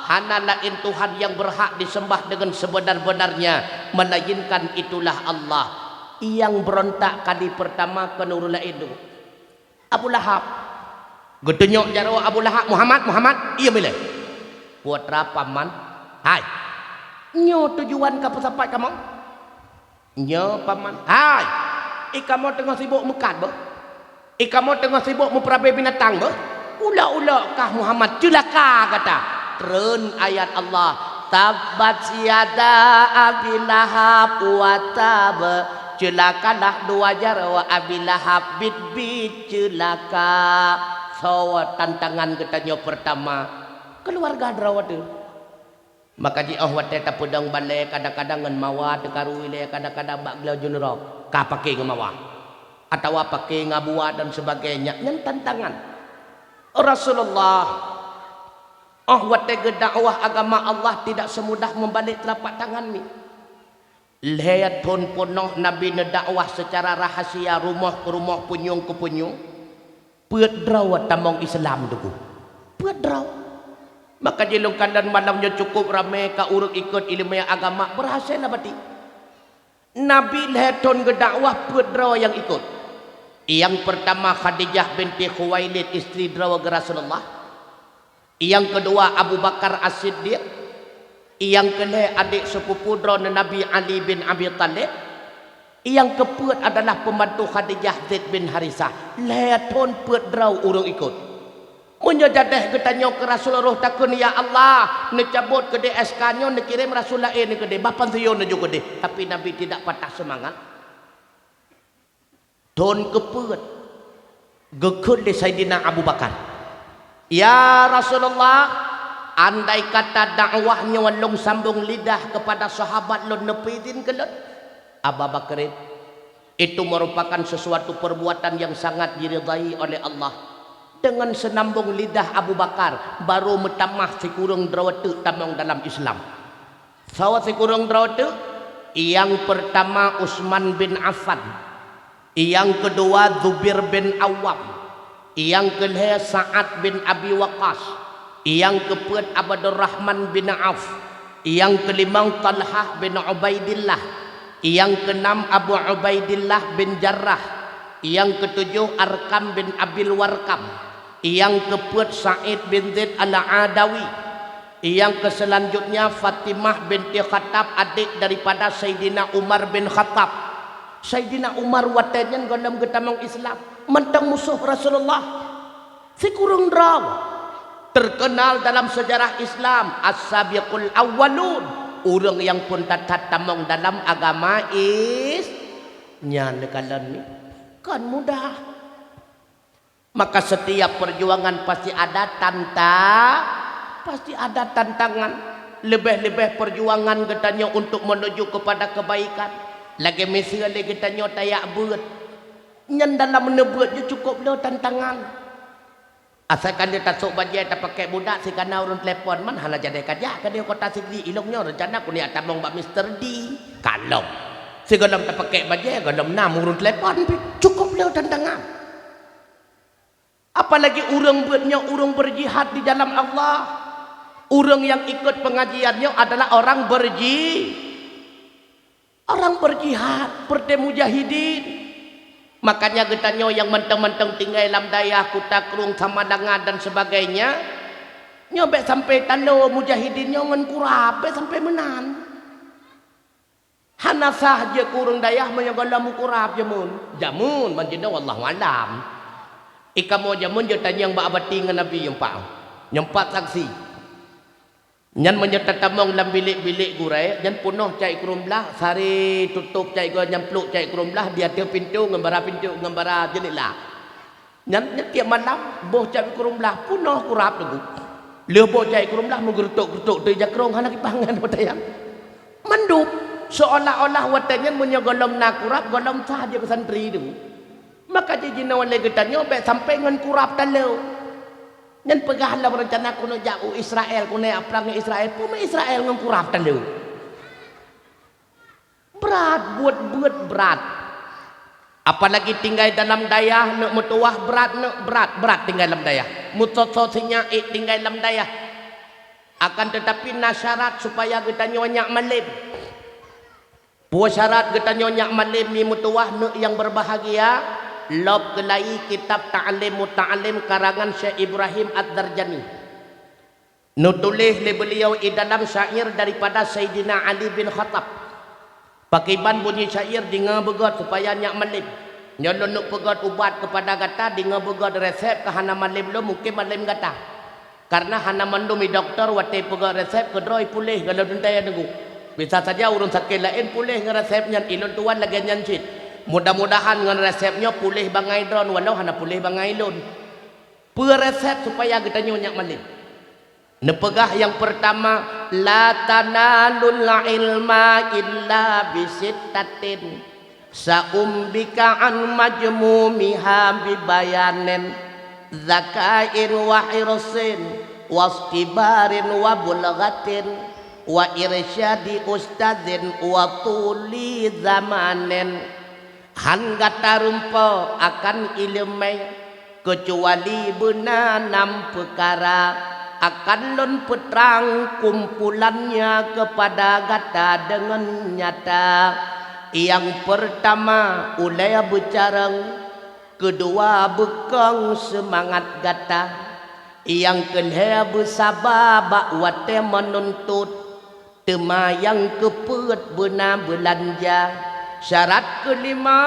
hana lain Tuhan yang berhak disembah dengan sebenar-benarnya melainkan itulah Allah yang berontak kali pertama ke Nurul itu Abu Lahab gedenyok jaro Abu Lahab Muhammad iya milih putra paman hai nyo tujuan ke pesapat kamu nyo paman hai kamu tengah sibuk mekat bah kamu tengah sibuk memperabai binatang bah ula-ula kah Muhammad celaka kata tren ayat Allah tabat siada Abi Lahab wa tab celakalah dua jaro Abi Lahab bit celaka sawat tantangan ketanya pertama keluarga drawat tu maka ji wate ta pedang balai kadang-kadang ngan mawa tekaru ile kadang-kadang bak glau junrok ka pake ngamawa atau pake ngabua dan sebagainya ngan tantangan Rasulullah wate dakwah agama Allah tidak semudah membalik telapak tangan ni lihat pun penuh Nabi dakwah secara rahasia rumah ke rumah punyung ke punyung Puat draw tamong Islam tu. Puat draw. Maka jelungkan dan malamnya cukup ramai ka urut ikut ilmu agama berhasil lah berarti. Nabi leton ke dakwah puat draw yang ikut. Yang pertama Khadijah binti Khuwailid istri draw ke Rasulullah. Yang kedua Abu Bakar As-Siddiq. Yang kedua adik sepupu draw Nabi Ali bin Abi Talib. Yang keempat adalah pembantu Khadijah Zaid bin Harisah. Leton puat draw urut ikut. Menyajadah ketanya ke Rasulullah takun ya Allah ne cabut ke SK nya ne kirim Rasulullah ni ke bapan tuyo ne juga deh tapi Nabi tidak patah semangat ton kepeut gekeun di Sayyidina Abu Bakar ya Rasulullah andai kata dakwahnya walung sambung lidah kepada sahabat lo nepidin kelut Abu Bakar itu merupakan sesuatu perbuatan yang sangat diridai oleh Allah. Dengan senambung lidah Abu Bakar baru metamah si kurang drawatu tamang dalam Islam. Sawa si kurang drawatu yang pertama Utsman bin Affan, yang kedua Zubair bin Awam, yang kedua Sa'ad bin Abi Waqqas, yang keempat Abdurrahman bin Auf, yang kelima Talhah bin Ubaidillah, yang keenam Abu Ubaidillah bin Jarrah, yang ketujuh Arkam bin Abil Warkam, yang keempat Sa'id bin Zaid al-Adawi, yang keselanjutnya Fatimah binti Khattab adik daripada Sayyidina Umar bin Khattab. Sayyidina Umar watannya dalam getamang Islam mentang musuh Rasulullah si kurang draw terkenal dalam sejarah Islam as-sabiqul awwalun orang yang pun tatat tamang dalam agama nyana kalian ni kan mudah. Maka setiap perjuangan pasti ada tantangan. Lebih-lebih perjuangan katanya untuk menuju kepada kebaikan. Lagi misalnya katanya tayak buat. Yang dalam menebuatnya cukup lo tantangan. Asalkan dia tak sok bajai tak pakai budak si kana urun telefon man hala jadi kerja ka dia kota sini ilongnya rencana ku ni atamong Mbak Mr. D. Kalau si golom tak pakai bajai golom nam urun telefon cukup lo tantangan. Apalagi orang buatnya orang berjihad di dalam Allah. Orang yang ikut pengajiannya adalah orang berjihad, partai mujahidin. Makanya getanya yang mentang-mentang tinggal dalam daya Kutakrung, Samadangan dan sebagainya, nyobek sampai tanda mujahidinnya menkurap sampai menan. Hana sahaja kurang daya menyogalam kurap jamun manjina wallahu alam. Ikamu jamun je tanya yang abati dengan Nabi yang empat saksi. Nyan menyerta tamong dalam bilik-bilik gurai, nyan punuh cai kerumlah, sari tutup cai go nyampluk cai kerumlah, dia tiap pintu ngembara jendela. Nyan tiap malam boh cai kerumlah punuh kurap tu. Leu boh cai kerumlah menggertuk-gertuk tu jakrong hana kipangan watayang. Mandup seolah-olah watanya menyogolom nak kurap golom sahaja ke santri tu. Maka dia jinawan lagi tanya sampai ngan kurap talau. Nyan pegahlah rencana kuno jauh Israel kuno perang Israel pun Israel ngan kurap talau. Berat buat berat. Apalagi tinggal dalam daya nak mutuah berat tinggal dalam daya. Mutototnya tinggal dalam daya. Akan tetapi nasyarat supaya kita nyonya malim. Buat syarat kita nyonya malim ni mutuah yang berbahagia. Lob kelai kitab Ta'lim Muta'alim karangan Syekh Ibrahim Ad-Darjani. Nutulis le beliau di dalam syair daripada Sayyidina Ali bin Khattab. Pakiban bunyi syair dengan begot supaya nyak malim. Nyolon nuk pegot ubat kepada gata dengan begot resep ke hana malim lo mungkin malim gata. Karena hana mandumi doktor wate pegot resep kedroi pulih kalau dentaya nunggu. Bisa saja urun sakit lain pulih ngeresepnya ilun tuan lagi nyancit. Mudah-mudahan dengan resepnya pulih bangai drone walau hana pulih bangai lun. Resep supaya kita nyak malim. Nepegah yang pertama la tanalul ilma illa bisittatin saumbika an majmumiha bibayanin zakain wa irsin wastibarin wa bulghatin wa irsyadi ustadzin wa tuli zamanin. Han gata rumpo akan ilmu kecuali benar 6 perkara akan lon peterang kumpulannya kepada gata dengan nyata. Yang pertama ulai bercarang, kedua bekang semangat gata, yang kedua bersabar bakwate menuntut, tema yang kepet benar belanja. Syarat kelima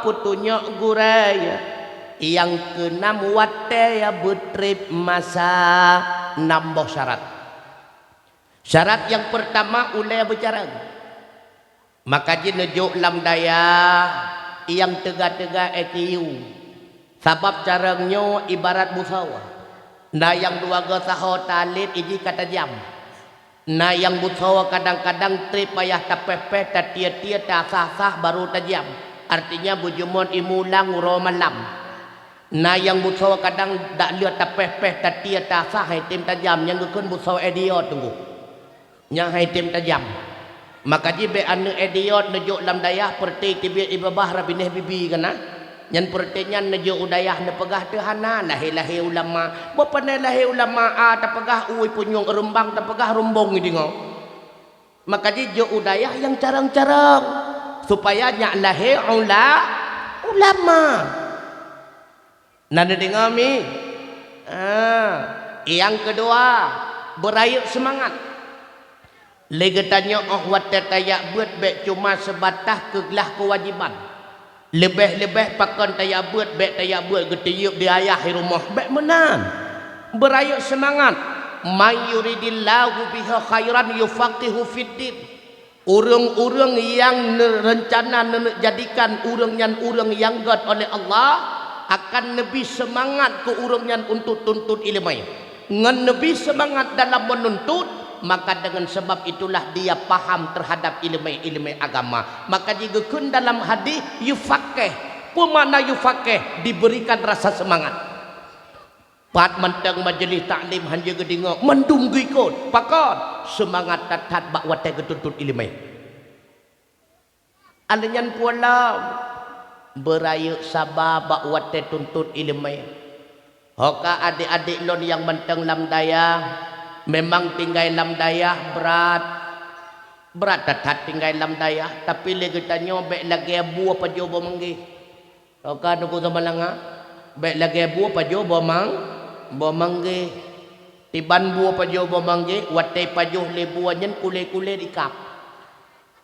putunya gurai, yang keenam wate ya betrip masa. 6 syarat. Syarat yang pertama ulai bercarang, maka jinejuk lam daya yang tegak-tegak EKU. Sebab caranya ibarat musawah. Nah yang dua gasaho talit iji kata jam. Nah yang musawah kadang-kadang trip payah tapepeh tatia-tia tasah-sah baru tajam. Artinya bujumon imulang uro malam. Nah yang musawah kadang dak lihat tapepeh tatia tasah hai tim tajam. Yang gekun musawah idiot tunggu. Yang hai tim tajam. Maka jibe anu idiot nejuk lam dayah perti tibia ibabah rabineh bibi kana. Nyan pertinya nejuk udayah ne pegah tehana lahi-lahi ulama. Bapane lahi ulama tapegah uwi punyung rembang tapegah rombong idingo. Maka jijo udayah yang carang-carang supaya nya lahi ulama. Nada dengar mi. Yang kedua berayut semangat. Legetannya wate tayak buat bek cuma sebatas kegelah kewajiban. Lebih-lebih pakan tayak buat bek tayak buat getiyup di ayah di rumah bek menan. Berayut semangat. May yuridillahu biha khairan yufaqihu fiddin. Urang-urang yang rencana jadikan urang yang god oleh Allah akan lebih semangat ke urang untuk tuntut ilmu. Ngan lebih semangat dalam menuntut, maka dengan sebab itulah dia paham terhadap ilmu-ilmu agama. Maka jika kun dalam hadis yufaqih, pemana yufaqih diberikan rasa semangat. Pat mentang majlis taklim hanya gedingo mendunggi kot pakon semangat tatat bak wate getuntut ilmu. Alenyan pula berayuk sabar bak wate tuntut ilmu. Hoka adik-adik lon yang mentang lam daya memang tinggal lam dayah berat tatat tinggal lam dayah tapi lagi tanya baik lagi abu apa jobo manggi. Oka nuku sama langa baik lagi abu apa jobo manggi. Tiban bu apa jobo manggi watai pajuh lebu nyen kule-kule di kap.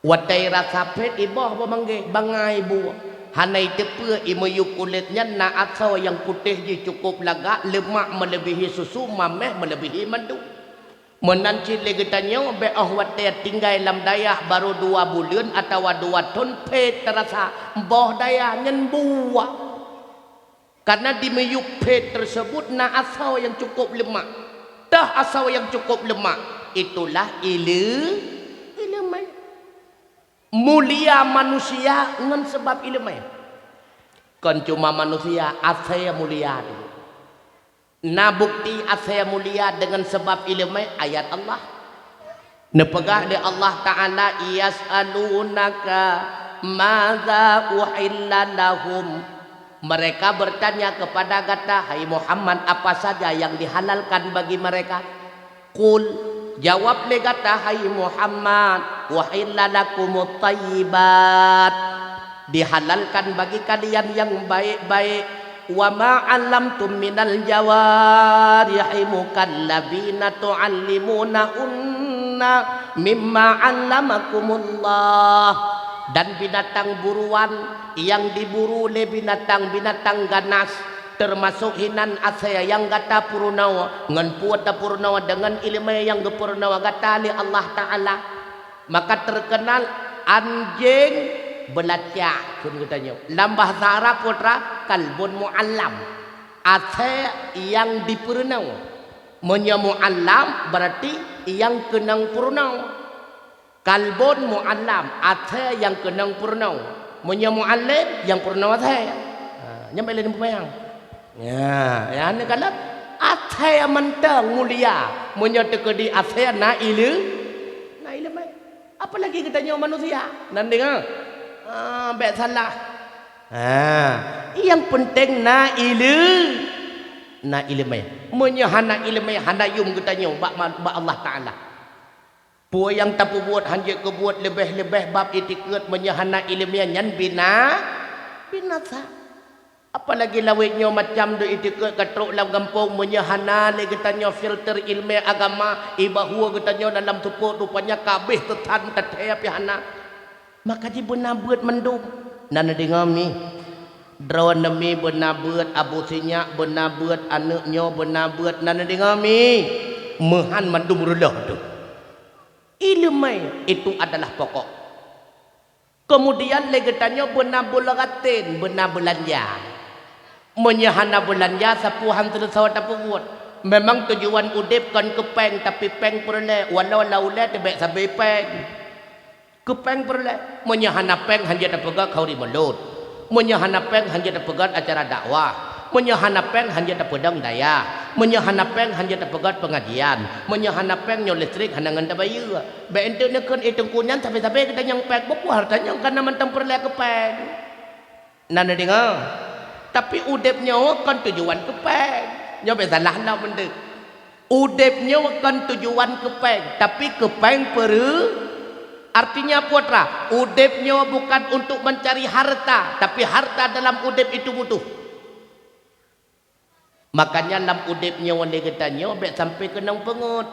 Watai rasa pet ibah apa manggi bangai bu. Hanai tepe imayuk kulitnya na asal yang putih je cukup lagak, lemak melebihi susu, mameh melebihi madu. Menanci lagi tanya be wate tinggal lam dayah baru 2 bulan atau 2 tahun pet terasa boh dayah nyen buah. Karena di meyuk pet tersebut na asal yang cukup lemak. Dah asal yang cukup lemak itulah ilmu. Mulia manusia dengan sebab ilmu. Kan cuma manusia asal mulia. Na bukti asal mulia dengan sebab ilmu ayat Allah. Nepegah di Allah Ta'ala yas'alunaka madza uhilla lahum. Mereka bertanya kepada kata hai Muhammad apa saja yang dihalalkan bagi mereka. Qul jawab le kata hai Muhammad wahilla lakumut thayyibat, dihalalkan bagi kalian yang baik-baik. Wa ma 'allamtum minal jawarihi mukallabina tu'allimuna unna mimma 'allamakumullah, dan binatang buruan yang diburu oleh binatang-binatang ganas termasuk hinan asaya yang gata purunawa ngan puata purunawa dengan ilmu yang gepurnawa gata li Allah Ta'ala. Maka terkenal anjing belacak kun katanya dalam bahasa Arab putra kalbun muallam, asaya yang dipurnawa. Munya muallam berarti yang kenang purnawa. Kalbun muallam asaya yang kenang purnawa. Munya muallim yang purnawa saya. Nyampe lain pembayang. Ya ni kalau asaya mentang mulia menyatakan di asaya na ilmu. Apalagi kita nyawa manusia. Nanti kan baik salah. Yang penting na ilmu. Menyahana ilmu hana yum katanya bak Allah Taala. Puan yang tak buat hanya kebuat lebih-lebih bab etiket menyahana ilmu nyan binasa. Apalagi lawitnya macam tu etiket katruk dalam kampung menyahana le katanya filter ilmu agama ibahua katanya dalam tupuk rupanya kabeh tetan kataya pihana. Maka ji benar buat mendum. Nana dengar mi. Drawan demi benar buat abu sinyak benar buat anaknya benar buat nana dengar mi. Mehan mendum relah tu. Ilmu itu adalah pokok. Kemudian legetannya benar bularatin, benar belanja. Menyahana belanja sapuhan tersawat apa buat. Memang tujuan udip kan kepeng tapi peng perle walau laulah tebek sampai peng. Kepeng perle menyahana peng hanya dapat kau di mulut. Menyahana peng hanya dapat acara dakwah. Menyahana peng hanya dapat pedang daya. Menyahana peng hanya dapat pengajian. Menyahana peng nyo listrik hanya nganda bayu. Be ente nekun itu kunyan sampai-sampai kita yang peng bepu hartanya karena mentang perle kepeng. Nana dengar. Tapi udipnya kan tujuan kepeng. Nyo be salah nak benda. Udipnya kan tujuan kepeng, tapi kepeng artinya putra. Udipnya bukan untuk mencari harta, tapi harta dalam udip itu butuh. Makanya dalam udipnya wanda katanya be sampai kenang pengut.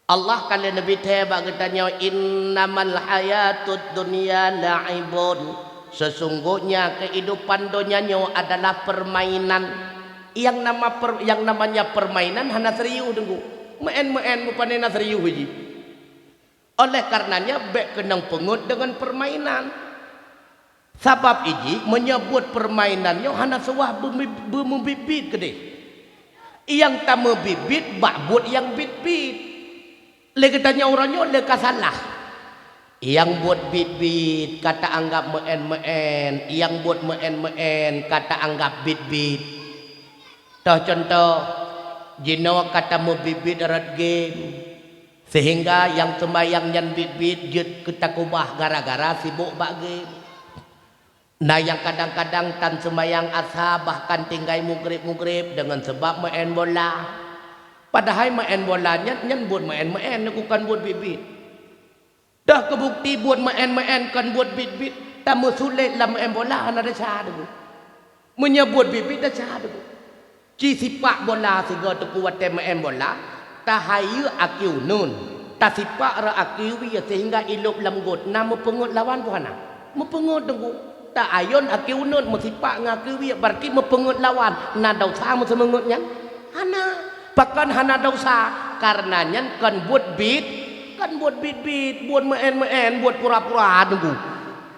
Allah kali Nabi tebak katanya innamal hayatud dunya la'ibun. Sesungguhnya kehidupan dunianya adalah permainan. Yang namanya permainan hana serius tunggu. Main bukan serius haji. Oleh karenanya bek kenang pengut dengan permainan. Sebab iji menyebut permainannya hana sewah membibit kedeh. Yang tak membibit bakbut yang bit-bit. Legatanya orangnya leka salah. Yang buat bit-bit kata anggap meen. Yang buat meen kata anggap bit-bit. Contoh jino kata mau bit-bit red game. Sehingga yang sembahyang yang bit-bit jut ketakubah gara-gara sibuk bak game. Nah yang kadang-kadang tan sembahyang asha bahkan tinggal mugrib dengan sebab main bola. Padahal main bolanya nyan buat main bukan buat bit-bit. Dah kebukti buat main kan buat bit-bit. Tak sulit lah main bola ada cara dulu. Menyebut bit-bit dah cara dulu. Ci sipak bola sehingga tu kuat main bola. Tahayu akiu nun. Tak sipak ra akiu sehingga iluk lamgut. Nama pengut lawan buana. Mepengut tunggu. Tak ayon akiu nun mesipak ngakiu berarti mepengut lawan. Na dosa semengutnya. Hana. Bahkan hana dosa karenanya kan buat bit. Kan buat bit-bit, buat main, buat pura-pura tunggu.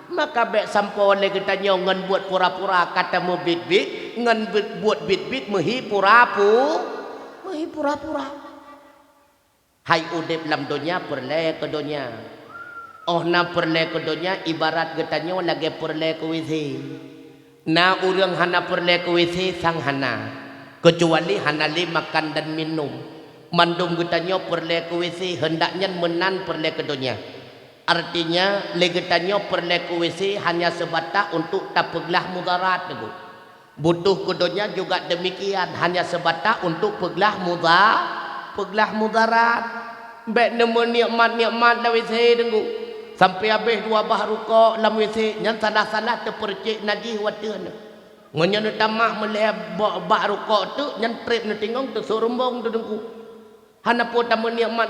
Maka bek sampole kita ngan buat pura-pura kata mau bit-bit, ngan buat bit-bit mehi pura-pura. Hai udip lam dunia perle ke dunia. Oh na perle ke dunia ibarat kita lagi perle ke WC. Na urang hana perle ke WC sang hana. Kecuali hana li makan dan minum. Mandum getanya perle ke WC hendaknya menan perle ke dunia. Artinya legetanya perle ke WC hanya sebatas untuk tapeglah mudarat tu. Butuh ke dunia juga demikian hanya sebatas untuk peglah mudarat. Bek nemu nikmat dalam WC tunggu. Sampai habis dua bah rukuk dalam WC yang salah-salah terpercik najis watan. Ngonya tamak meleh bah rukuk tu yang trip nu tingong tu surumbong tu tunggu. Hana pun tamu nikmat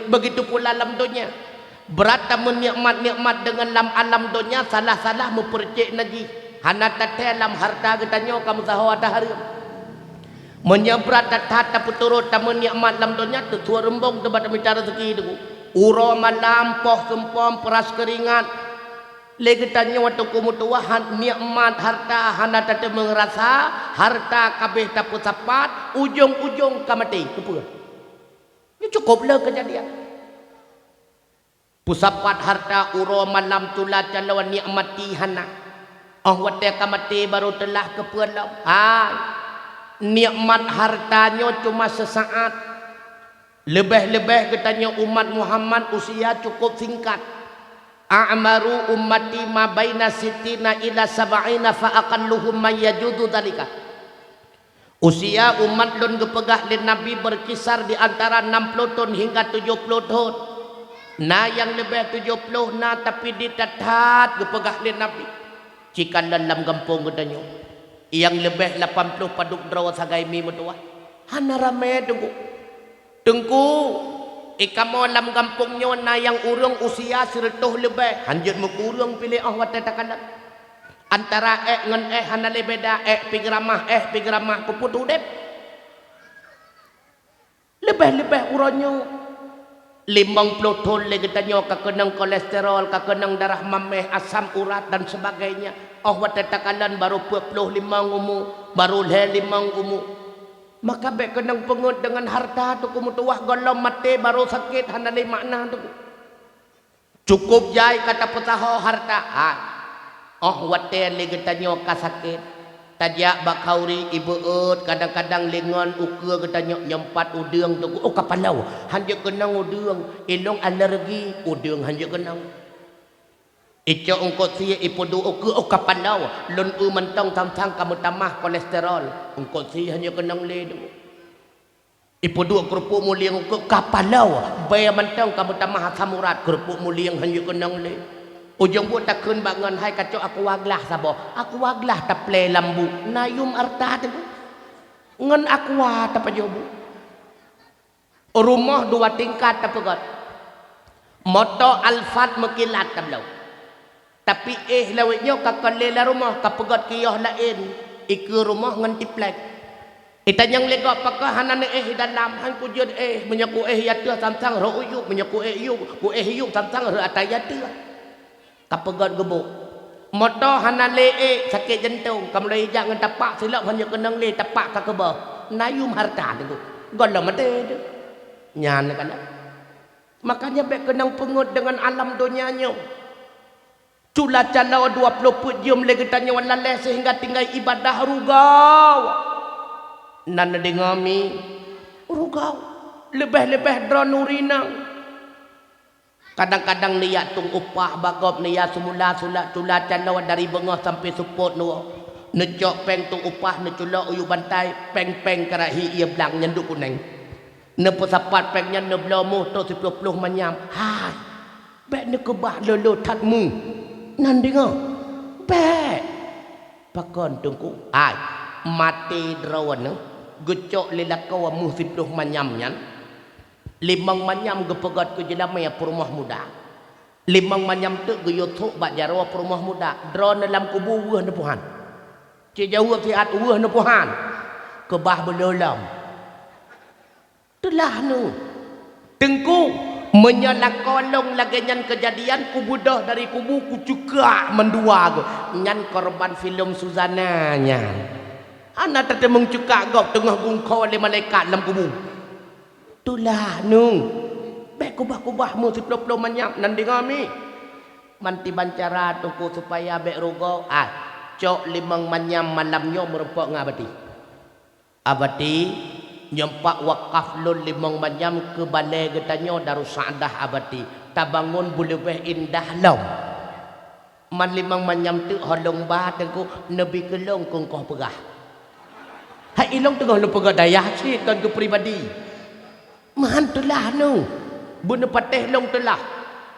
begitu pula alam dunia. Berat tamu nikmat dengan alam dunia salah-salah mempercik najis. Hana tete alam harta katanya kamu sahawa dahari. Menyebrat tata puturut tamu nikmat alam dunia tu suara rembong tempat bicara rezeki tu. Uro malam poh sempom peras keringat. Legetanya waktu kumutuahan nikmat harta hana tete mengerasa harta kabeh taput sapat ujung-ujung kamati kepura. Ini cukuplah kejadian. Pusapat harta uro malam tulah calawan nikmati hana. Wate kamati baru telah kepulau. Nikmat hartanya cuma sesaat. Lebih-lebih katanya umat Muhammad usia cukup singkat. a'maru ummati ma baina sittina ila sab'ina fa aqalluhum man yajudu dzalika. Usia umat lun gepegah lin Nabi berkisar di antara 60 tahun hingga 70 tahun. Nah yang lebih 70 nah tapi ditatat gepegah lin Nabi. Jika dalam kampung katanya. Yang lebih 80 paduk draw sagai mi mutua. Hana rame tengku. Ikamo dalam kampungnya na yang urang usia 100 lebih. Hanjut mukurang pilih wat takalan. Antara ngan hana lebeda pigramah puput udep lebih uronyo 50 ton lagi tanyo kakenang kolesterol kakenang darah mameh asam urat dan sebagainya wat takalan baru 25 umu baru 5 umu maka be kenang pengut dengan harta tu kumutuah golom mati baru sakit hana le makna tu cukup jai kata petaho harta waten lagi tanyo kasakit tajak bakauri ibu kadang-kadang lengan ukur ketanyo nyempat udang tu kapalau hanya kenang udang ilong alergi udang hanya kenang ico ungkot sia ipodu ukur kapalau lun mentong samsang kamu tamah kolesterol ungkot sia hanya kenang le ipodu kerupuk muliang ukur kapalau bayar mentong kamu tamah asam urat kerupuk muliang hanya kenang le ujung buat takun bangun hai kacau aku waglah sabo aku waglah taple lambu nayum arta tu ngan aku wa tapajobu rumah 2 tingkat tapegot moto alfat mekilat tablau tapi lawitnya kakelela rumah kapegot kiyah lain iku rumah ngan tiplek itanyang legok pakah hanan dalam han kujud menyaku ya tu samsang ro uyuk menyaku yuk ku yuk samsang ro ataya tu kapegot gebuk moto hanale sakit jantung kamulai jangan tapak silap hanya kenang le tapak ka kebah nayum harta tu golong mate tu nyan kan makanya baik kenang pengut dengan alam dunianya cula cala 20 put jam lagi tanya walale sehingga tinggal ibadah rugau nan dengami rugau lebih-lebih dronurina kadang-kadang niat tung upah bagop niat semula sulat cula candau dari bengah sampai support nuo necok peng tung upah necula uyu bantai peng-peng karahi ia belang nyenduk kuneng nepesapat pengnya neblomu to 10 manyam hai bek ne kebah lolo tatmu nan dengar bek pakon tungku ai mati drawan gecok lelakaw mu 10 manyam nyan 5 manyam gepegat ke jelamai perumah muda 5 manyam tu geyotok bak jarwa perumah muda drone dalam kubu weh nepuhan cik jauh sihat weh nepuhan kebah belolam itulah nu tengku menyalakolong lagi nyan kejadian kubu dah dari kubu ku juga mendua nyan korban film Suzana nyan anak tertemung cukak gok tengah gungkau oleh malaikat dalam kubu itulah nu baik kubah-kubah mu 10 manyap nan dengami manti bancara tungku supaya baik rugo cok 5 manyam malamnya merupak ngabati abati nyempak wakaf lun 5 manyam ke balai getanya darus saadah abati tabangun buleweh indah long man 5 manyam tu holong bah tengku nabi kelong kong kau pegah hai ilong tengah lu pegah dayah si kan ke pribadi mahantulah nu bunda patih long telah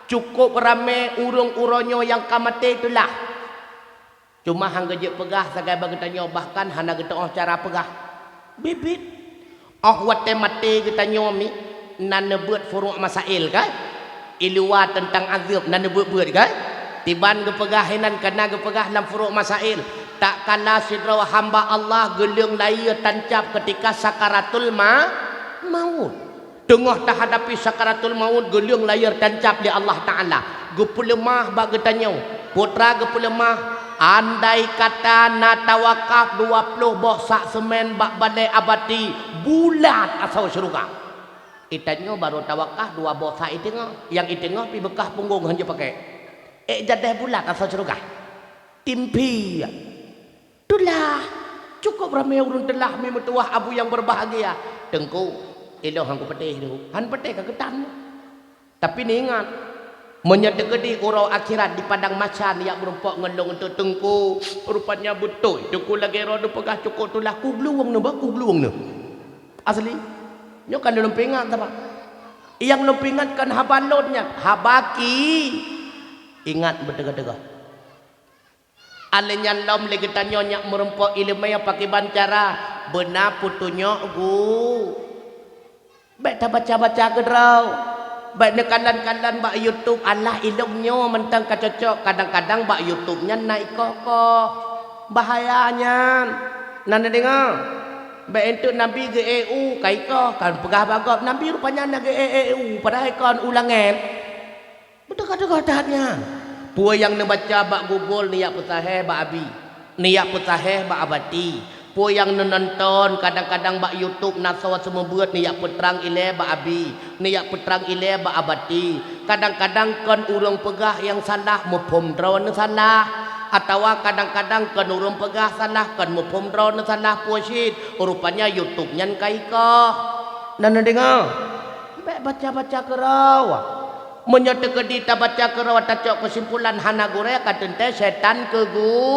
cukup ramai urung-uronyo yang kamate itulah cuma hang gejek pegah sagai bagi tanya bahkan hana kita cara pegah bibit wate mate kita nyomi nan buat furu' masail kan ilua tentang azab nan buat kan tiban gepegahinan kana gepegah dalam furu' masail tak kala sidra hamba Allah geling layar tancap ketika sakaratul maut tengah tak hadapi sakaratul maut geling layar tancap di Allah Ta'ala gepulemah bagi tanya putra gepulemah andai kata na tawakaf 20 boh sak semen bak badai abadi bulat asal syurga itanya baru tawakaf 2 boh sak itengah yang itengah pi bekah punggung hanya pakai jadeh bulat asal syurga timpi itulah cukup ramai urun telah memetuah abu yang berbahagia tengku iloh hangku petih tu han petih ke ketan tapi ni ingat menyedekedi urau akhirat di padang macan yang berumpuk ngelong untuk tengku rupanya betul tengku lagi roda pegah cukup tu lah ku gluwang ne ku gluwang ne asli nyo kan dalam pingat apa yang lumpingat kan habalonnya habaki ingat berdega-dega alenya lom lagi tanya nyak merumpuk ilmu yang pakai bancara benar putunya gu baik tak baca-baca ke draw baik ne kalan-kalan bak YouTube Allah ilmunya mentang kacocok kadang-kadang bak YouTube-nya naik kokoh bahayanya nanda dengar baik itu Nabi ke EU kaiko kan pegah bagop Nabi rupanya nak ke EU padahal kan ulangan betul kata-katanya puan yang ne baca bak Google niat putaheh bak abi niat putaheh bak abati puan yang ne nonton kadang-kadang bak YouTube nasawa semua buat niat peterang ile bak abi niat peterang ile bak abati kadang-kadang kan urang pegah yang salah mupom drone salah atau kadang-kadang kan urang pegah salah kan mupom drone salah puasit rupanya YouTube-nya kaiko nana dengar baca-baca kerau menyata kedi ta baca kerau ta cok kesimpulan hana gure katente setan kegure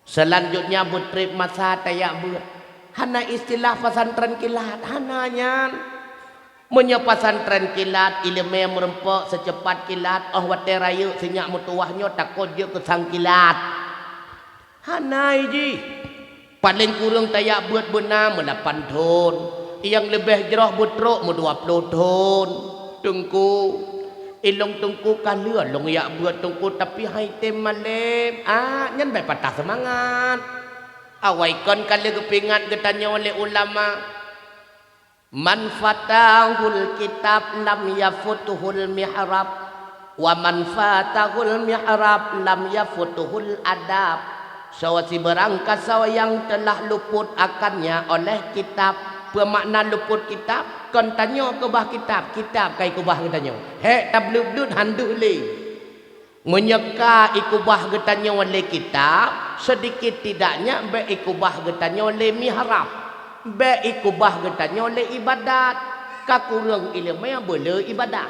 selanjutnya butrip masa tayak ber hana istilah pesantren kilat hananya menyepasantren kilat ilmu yang merempok secepat kilat oh wate raya senyak mutuahnya takut dia kesang kilat hanai ji paling kurang tayak buat benar 8 ton yang lebih jerah butruk 20 ton tengku ilong tengku kan lửa long yak buat tengku tapi hai tem malem nyan baik patah semangat awai kon kali kepingat ketanya oleh ulama man fatahul kitab lam yafutuhul mihrab wa man fatahul mihrab lam yafutuhul adab sawasi berangkat sawa yang telah luput akannya oleh kitab bermakna luput kitab kon tanya ke bah kitab kai kubah ketanya he tablud handu le menyeka ikubah ketanya oleh kitab sedikit tidaknya be ikubah ketanya oleh mihrab be ikubah ketanya oleh ibadat kakurang ilmu yang boleh ibadah